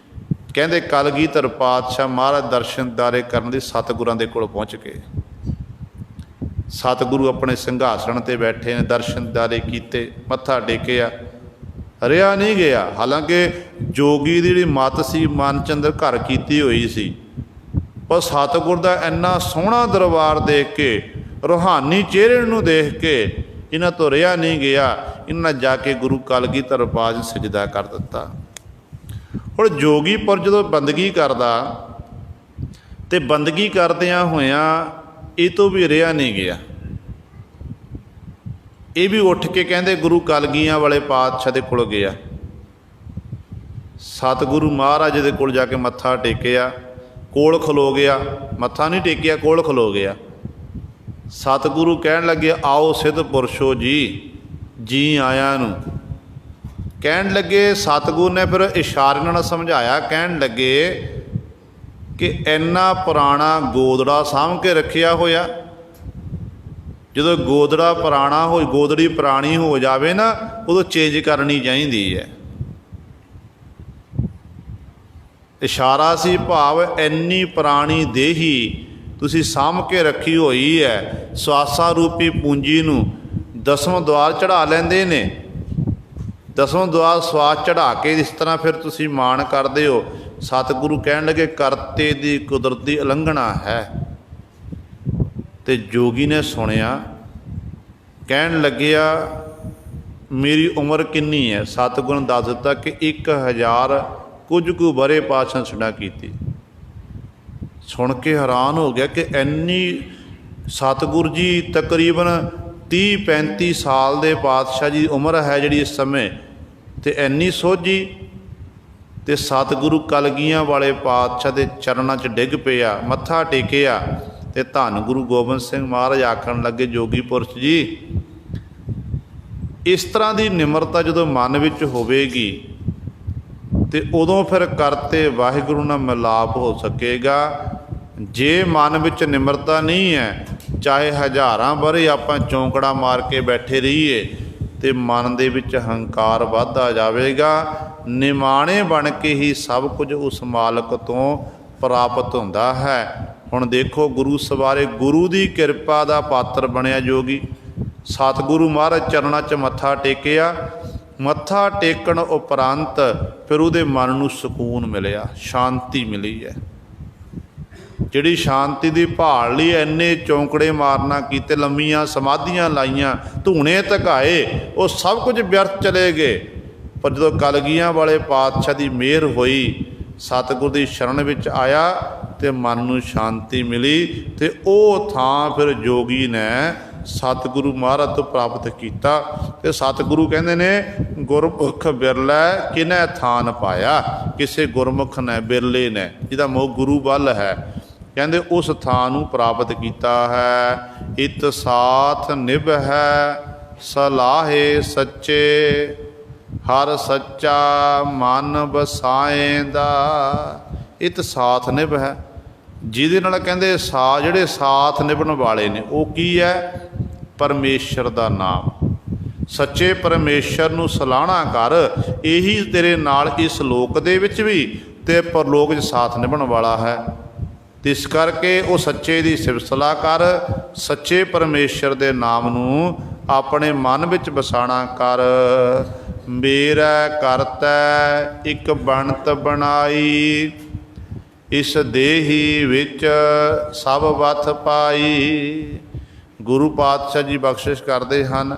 ਕਹਿੰਦੇ ਕਲਗੀਧਰ ਪਾਤਸ਼ਾਹ ਮਹਾਰਾਜ ਦਰਸ਼ਨ ਦਾਰੇ ਕਰਨ ਲਈ ਸਤਿਗੁਰਾਂ ਦੇ ਕੋਲ ਪਹੁੰਚ ਗਏ। ਸਤਿਗੁਰੂ ਆਪਣੇ ਸਿੰਘਾਸਣ 'ਤੇ ਬੈਠੇ ਨੇ, ਦਰਸ਼ਨ ਦਾਰੇ ਕੀਤੇ, ਮੱਥਾ ਟੇਕਿਆ, ਰਿਹਾ ਨਹੀਂ ਗਿਆ। ਹਾਲਾਂਕਿ ਜੋਗੀ ਦੀ ਜਿਹੜੀ ਮੱਤ ਸੀ ਮਨ 'ਚ ਅੰਦਰ ਘਰ ਕੀਤੀ ਹੋਈ ਸੀ, ਪਰ ਸਤਿਗੁਰ ਦਾ ਇੰਨਾ ਸੋਹਣਾ ਦਰਬਾਰ ਦੇਖ ਕੇ, ਰੂਹਾਨੀ ਚਿਹਰੇ ਨੂੰ ਦੇਖ ਕੇ ਇਹਨਾਂ ਤੋਂ ਰਿਹਾ ਨਹੀਂ ਗਿਆ। ਇਹਨਾਂ ਜਾ ਕੇ ਗੁਰੂ ਕਲਗੀਧਰ ਪਾਤਸ਼ਾਹ ਸਜਦਾ ਕਰ ਦਿੱਤਾ। ਹੁਣ ਜੋਗੀ ਪਰ ਜਦੋਂ ਬੰਦਗੀ ਕਰਦਾ ਤੇ ਬੰਦਗੀ ਕਰਦਿਆਂ ਹੋਇਆਂ ਇਹ ਤੋਂ ਵੀ ਰਿਹਾ ਨਹੀਂ ਗਿਆ। ਇਹ ਵੀ ਉੱਠ ਕੇ ਕਹਿੰਦੇ ਗੁਰੂ ਕਲਗੀਆਂ ਵਾਲੇ ਪਾਤਸ਼ਾਹ ਦੇ ਕੋਲ ਗਿਆ। ਸਤਿਗੁਰੂ ਮਹਾਰਾਜ ਦੇ ਕੋਲ ਜਾ ਕੇ ਮੱਥਾ ਟੇਕਿਆ, ਕੋਲ ਖਲੋ ਗਿਆ। ਮੱਥਾ ਨਹੀਂ ਟੇਕਿਆ, ਕੋਲ ਖਲੋ ਗਿਆ। ਸਤਿਗੁਰੂ ਕਹਿਣ ਲੱਗੇ ਆਓ ਸਿੱਧ ਪੁਰਸ਼ੋ ਜੀ, ਜੀ ਆਇਆਂ ਨੂੰ। ਕਹਿਣ ਲੱਗੇ ਸਤਿਗੁਰੂ ਨੇ ਫਿਰ ਇਸ਼ਾਰੇ ਨਾਲ ਸਮਝਾਇਆ। ਕਹਿਣ ਲੱਗੇ ਕਿ ਇੰਨਾ ਪੁਰਾਣਾ ਗੋਦੜਾ ਸਾਂਭ ਕੇ ਰੱਖਿਆ ਹੋਇਆ, ਜਦੋਂ ਗੋਦੜਾ ਪੁਰਾਣਾ ਹੋ, ਗੋਦੜੀ ਪੁਰਾਣੀ ਹੋ ਜਾਵੇ ਨਾ, ਉਦੋਂ ਚੇਂਜ ਕਰਨੀ ਚਾਹੀਦੀ ਹੈ। ਇਸ਼ਾਰਾ ਸੀ, ਭਾਵ ਇੰਨੀ ਪੁਰਾਣੀ ਦੇਹੀ ਤੁਸੀਂ ਸਾਂਭ ਕੇ ਰੱਖੀ ਹੋਈ ਹੈ। ਸਵਾਸਾਂ ਰੂਪੀ ਪੂੰਜੀ ਨੂੰ ਦਸਵਾਂ ਦੁਆਰ ਚੜ੍ਹਾ ਲੈਂਦੇ ਨੇ। ਦਸਵਾਂ ਦੁਆਰ ਸਵਾਸ ਚੜ੍ਹਾ ਕੇ ਇਸ ਤਰ੍ਹਾਂ ਫਿਰ ਤੁਸੀਂ ਮਾਣ ਕਰਦੇ ਹੋ। ਸਤਿਗੁਰੂ ਕਹਿਣ ਲੱਗੇ ਕਰਤੇ ਦੀ ਕੁਦਰਤੀ ਉਲੰਘਣਾ ਹੈ। ਤੇ ਜੋਗੀ ਨੇ ਸੁਣਿਆ, ਕਹਿਣ ਲੱਗਿਆ ਮੇਰੀ ਉਮਰ ਕਿੰਨੀ ਹੈ। ਸਤਿਗੁਰੂ ਨੇ ਦੱਸ ਦਿੱਤਾ ਕਿ 1000 ਕੁਝ ਕੁ ਵਰੇ ਪਾਤਸ਼ਾਹ ਛੜਾ ਕੀਤੀ। ਸੁਣ ਕੇ ਹੈਰਾਨ ਹੋ ਗਿਆ ਕਿ ਇੰਨੀ ਸਤਿਗੁਰੂ ਜੀ ਤਕਰੀਬਨ 30-35 ਸਾਲ ਦੇ ਪਾਤਸ਼ਾਹ ਜੀ ਦੀ ਉਮਰ ਹੈ ਜਿਹੜੀ ਇਸ ਸਮੇਂ, ਤੇ ਇੰਨੀ ਸੋਝੀ। ਤੇ ਸਤਿਗੁਰੂ ਕਲਗੀਆਂ ਵਾਲੇ ਪਾਤਸ਼ਾਹ ਦੇ ਚਰਨਾਂ 'ਚ ਡਿੱਗ ਪਿਆ, ਮੱਥਾ ਟੇਕਿਆ। ਤੇ ਧੰਨ ਗੁਰੂ ਗੋਬਿੰਦ ਸਿੰਘ ਮਹਾਰਾਜ ਆਖਣ ਲੱਗੇ ਜੋਗੀ ਪੁਰਸ਼ ਜੀ, ਇਸ ਤਰ੍ਹਾਂ ਦੀ ਨਿਮਰਤਾ ਜਦੋਂ ਮਨ ਵਿੱਚ ਹੋਵੇਗੀ ਤੇ ਉਦੋਂ ਫਿਰ ਕਰਤੇ ਵਾਹਿਗੁਰੂ ਨਾਲ ਮਿਲਾਪ ਹੋ ਸਕੇਗਾ। ਜੇ ਮਨ ਵਿੱਚ ਨਿਮਰਤਾ ਨਹੀਂ ਹੈ, ਚਾਹੇ ਹਜ਼ਾਰਾਂ ਵਰੇ ਆਪਾਂ ਚੌਂਕੜਾ ਮਾਰ ਕੇ ਬੈਠੇ ਰਹੀਏ, ਤੇ ਮਨ ਦੇ ਵਿੱਚ ਹੰਕਾਰ ਵੱਧਦਾ ਜਾਵੇਗਾ। ਨਿਮਾਣੇ ਬਣ ਕੇ ਹੀ ਸਭ ਕੁਝ ਉਸ ਮਾਲਕ ਤੋਂ ਪ੍ਰਾਪਤ ਹੁੰਦਾ ਹੈ। ਹੁਣ ਦੇਖੋ ਗੁਰੂ ਸਵਾਰੇ ਗੁਰੂ ਦੀ ਕਿਰਪਾ ਦਾ ਪਾਤਰ ਬਣਿਆ ਜੋਗੀ। ਸਤਿਗੁਰੂ ਮਹਾਰਾਜ ਚਰਨਾਂ 'ਚ ਮੱਥਾ ਟੇਕਿਆ। ਮੱਥਾ ਟੇਕਣ ਉਪਰੰਤ ਫਿਰ ਉਹਦੇ ਮਨ ਨੂੰ ਸਕੂਨ ਮਿਲਿਆ, ਸ਼ਾਂਤੀ ਮਿਲੀ ਹੈ। ਜਿਹੜੀ ਸ਼ਾਂਤੀ ਦੀ ਭਾਲ ਲਈ ਇੰਨੇ ਚੌਂਕੜੇ ਮਾਰਨਾ ਕੀਤੇ, ਲੰਮੀਆਂ ਸਮਾਧੀਆਂ ਲਾਈਆਂ, ਧੂਣੇ ਧਕਾਏ, ਉਹ ਸਭ ਕੁਝ ਵਿਅਰਥ ਚਲੇ ਗਏ। ਪਰ ਜਦੋਂ ਕਲਗੀਆਂ ਵਾਲੇ ਪਾਤਸ਼ਾਹ ਦੀ ਮਿਹਰ ਹੋਈ, ਸਤਿਗੁਰ ਦੀ ਸ਼ਰਨ ਵਿੱਚ ਆਇਆ ਤੇ ਮਨ ਨੂੰ ਸ਼ਾਂਤੀ ਮਿਲੀ। ਤੇ ਉਹ ਥਾਂ ਫਿਰ ਜੋਗੀ ਨੇ ਸਤਿਗੁਰੂ ਮਹਾਰਾਜ ਤੋਂ ਪ੍ਰਾਪਤ ਕੀਤਾ। ਤੇ ਸਤਿਗੁਰੂ ਕਹਿੰਦੇ ਨੇ ਗੁਰਮੁਖ ਬਿਰਲਾ ਕਿਨੈ ਥਾਨ ਪਾਇਆ। ਕਿਸੇ ਗੁਰਮੁਖ ਨੇ, ਬਿਰਲੇ ਨੇ, ਜਿਹਦਾ ਮੋਹ ਗੁਰੂ ਵੱਲ ਹੈ, ਕਹਿੰਦੇ ਉਸ ਥਾਂ ਨੂੰ ਪ੍ਰਾਪਤ ਕੀਤਾ ਹੈ। ਇਤ ਸਾਥ ਨਿਭੈ ਸਲਾਹੇ ਸੱਚੇ, ਹਰ ਸੱਚਾ ਮਨ ਵਸਾਏਂਦਾ। ਇਤ ਸਾਥ ਨਿਭੈ, ਜਿਹਦੇ ਨਾਲ ਕਹਿੰਦੇ ਜਿਹੜੇ ਸਾਥ ਨਿਭਣ ਵਾਲੇ ਨੇ, ਉਹ ਕੀ ਹੈ? ਪਰਮੇਸ਼ਰ ਦਾ ਨਾਮ। ਸੱਚੇ ਪਰਮੇਸ਼ਰ ਨੂੰ ਸਲਾਹਣਾ ਕਰ, ਇਹੀ ਤੇਰੇ ਨਾਲ ਇਸ ਲੋਕ ਦੇ ਵਿੱਚ ਵੀ ਤੇ ਪਰਲੋਕ 'ਚ ਸਾਥ ਨਿਭਣ ਵਾਲਾ ਹੈ। ਤੇ ਇਸ ਕਰਕੇ ਉਹ ਸੱਚੇ ਦੀ ਸਿਫਤ ਸਲਾਹ ਕਰ, ਸੱਚੇ ਪਰਮੇਸ਼ਰ ਦੇ ਨਾਮ ਨੂੰ ਆਪਣੇ ਮਨ ਵਿੱਚ ਵਸਾਣਾ ਕਰ। ਮੇਰਾ ਕਰਤਾ ਇੱਕ ਬਣਤ ਬਣਾਈ, ਇਸ ਦੇਹੀ ਵਿੱਚ ਸਭ ਵਥ ਪਾਈ। ਗੁਰੂ ਪਾਤਸ਼ਾਹ ਜੀ ਬਖਸ਼ਿਸ਼ ਕਰਦੇ ਹਨ,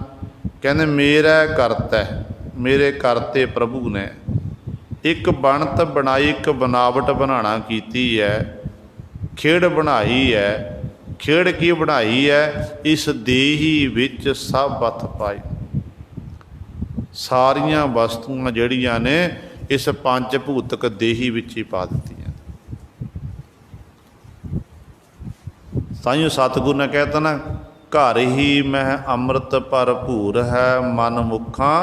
ਕਹਿੰਦੇ ਮੇਰਾ ਕਰਤਾ, ਮੇਰੇ ਕਰਤੇ ਪ੍ਰਭੂ ਨੇ एक बनत बनाई एक बनावट बनाना कीती है, खेड़ बनाई है। खेड़ की बनाई है, इस देही विच सब बथ पाई। सारियां वस्तुआं जड़ियां ने इस पंच भूतक देही विच ही पा दित्तियां। ताइयों सतगुरु ने कहता ना, घर ही मह अमृत भरपूर है, मन मुखा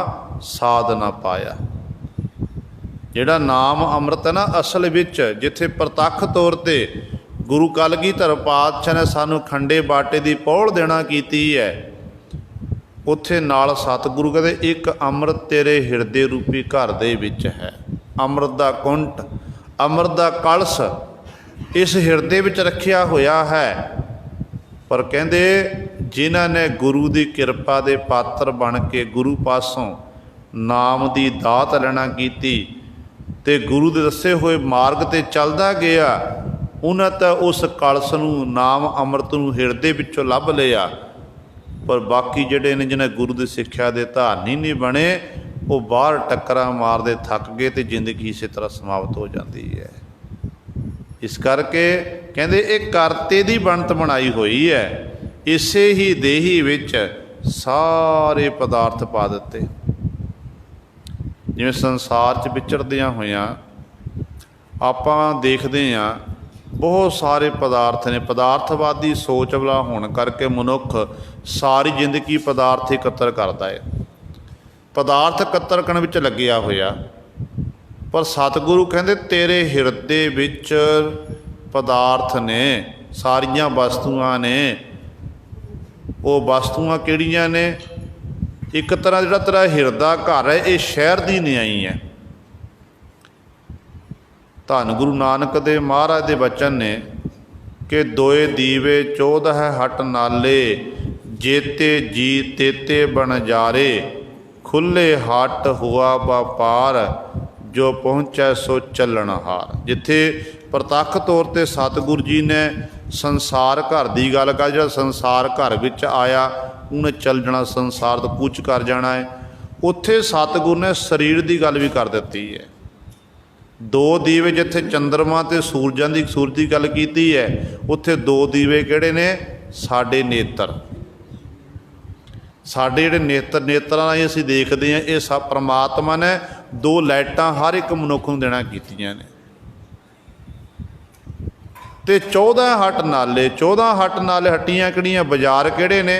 साध ना पाया। जिहड़ा नाम अमृत है ना, असल विच जिथे प्रतख तौर ते गुरु कलगीधर पातशाह ने सानू खंडे बाटे की पौड़ देना कीती है, उत्थे नाल सतगुरु कहते एक अमृत तेरे हिरदे रूपी घर दे विच है। अमृत दा कुंट, अमृत दा कलश इस हिरदे विच रखिया होया है। पर कहते जिन्हां ने गुरु की किरपा दे पात्र बन के गुरु पासों नाम की दात लेना कीती ते गुरु दे दसे हुए मार्ग ते चलदा गया, उन्हां तां उस कलश नूं नाम अमृत नूं हिरदे विचों लभ लिया। पर बाकी जिहड़े ने जिन्हें गुरु की सिक्ख्या दे धारनी नहीं बने, वो बाहर टक्करां मारदे थक गए तो जिंदगी इस तरह समाप्त हो जाती है। इस करके कहते एक करते दी बनत बनाई हुई है, इसे ही देही विच सारे पदार्थ पा दिते। जिवें संसार च विचरदियां होइयां आपां देखदे हां बहुत सारे पदार्थ ने। पदार्थवादी सोच वाला होने करके मनुख सारी जिंदगी पदार्थ इकत्तर करता है, पदार्थ इकत्तर करने विच लग्या होया। पर सतगुरु कहते तेरे हिरदे विच पदार्थ ने, सारियां वस्तुआं ने। वो वस्तुआं किहड़ियां ने? एक तरह जिहड़ा तेरा हिरदा घर है, ये शहर की न्याई है। धन गुरु नानक देव महाराज के वचन ने कि दोए दीवे 14 हट नाले, जेते जी तेते बनजारे, खुले हट हुआ व्यापार, जो पहुँचा सो चलन हार। जिथे प्रतख तौर पर सतगुरु जी ने संसार घर की गल कर, जो संसार घर विच आया उन्हें चल जाना, संसार तो कूच कर जाना है। उत्थे सतगुरु ने शरीर की गल भी कर दी है। दो दीवे जिथे चंद्रमा ते सूरज की गल की है, उत्थे दो दीवे किहड़े ने? साडे नेत्र। साडे जिहड़े नेत्रां नाल असीं देखदे हां, ये सब परमात्मा ने दो लाइटां हर एक मनुख नूं देना कीतियां ने। ते 14 हट नाले, 14 हट नाले हट्टियां किहड़ियां? बाजार किहड़े ने?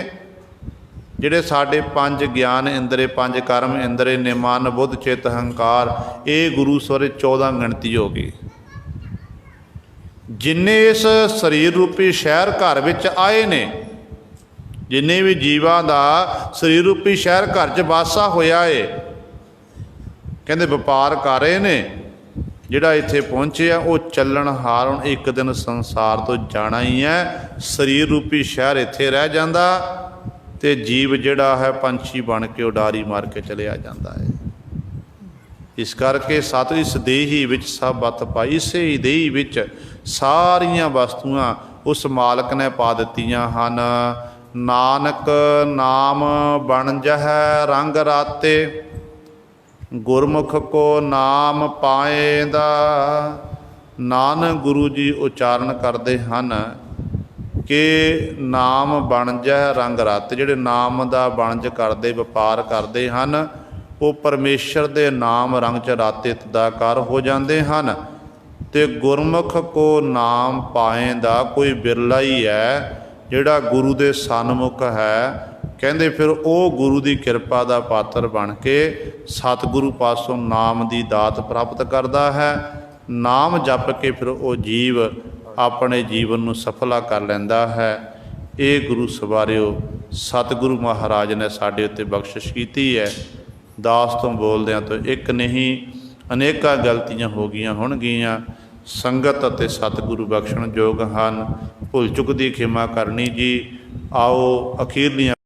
जिहड़े साडे 5 ज्ञान इंद्रे, 5 कर्म इंद्रे ने, मन बुद्ध चित हंकार, ये गुरु सवरे 14 गिणती हो गई। जिन्ने इस शरीर रूपी शहर घर विच आए ने, जिन्ने भी जीवां दा शरीर रूपी शहर घर च वासा होया है, कहते व्यापार कर रहे ने। जिहड़ा इत्थे पहुँचे वो चलन हार, हुण एक दिन संसार तो जाना ही है। शरीर रूपी शहर इत्थे रह जांदा ते जीव जिहड़ा है पंछी बन के उडारी मार के चलिया जाता है। इस करके सत इस देही विच सब बत पाई, इसे ही देही विच सारियां वस्तुआं उस मालक ने पा दित्तियां हन। नानक नाम बन जह रंग राते, गुरमुख को नाम पाएंदा। नानक गुरु जी उचारण करते हैं कि नाम बनज रंग रत। जिहड़े नाम का बनज करते व्यापार करते हैं, वो परमेश्वर के नाम रंग च राते तदाकार हो जाते हैं। तो गुरमुख को नाम पाएंदा कोई बिरला ही है जिहड़ा गुरु के सन्मुख है। कहते फिर वो गुरु की किरपा का पात्र बन के सतगुरु पासों नाम की दात प्राप्त करता है। नाम जप के फिर वो जीव अपने जीवन में सफला कर लैंदा है। ये गुरु सवारियो सतगुरु महाराज ने साडे उत्ते बख्शिश की है। दास तो बोलदे तो एक नहीं अनेका गलतियां हो गई होणगियां। संगत अते सतगुरु बख्शण जोग हन। भुल चुक दी खिमा करनी जी। आओ अखीरलियां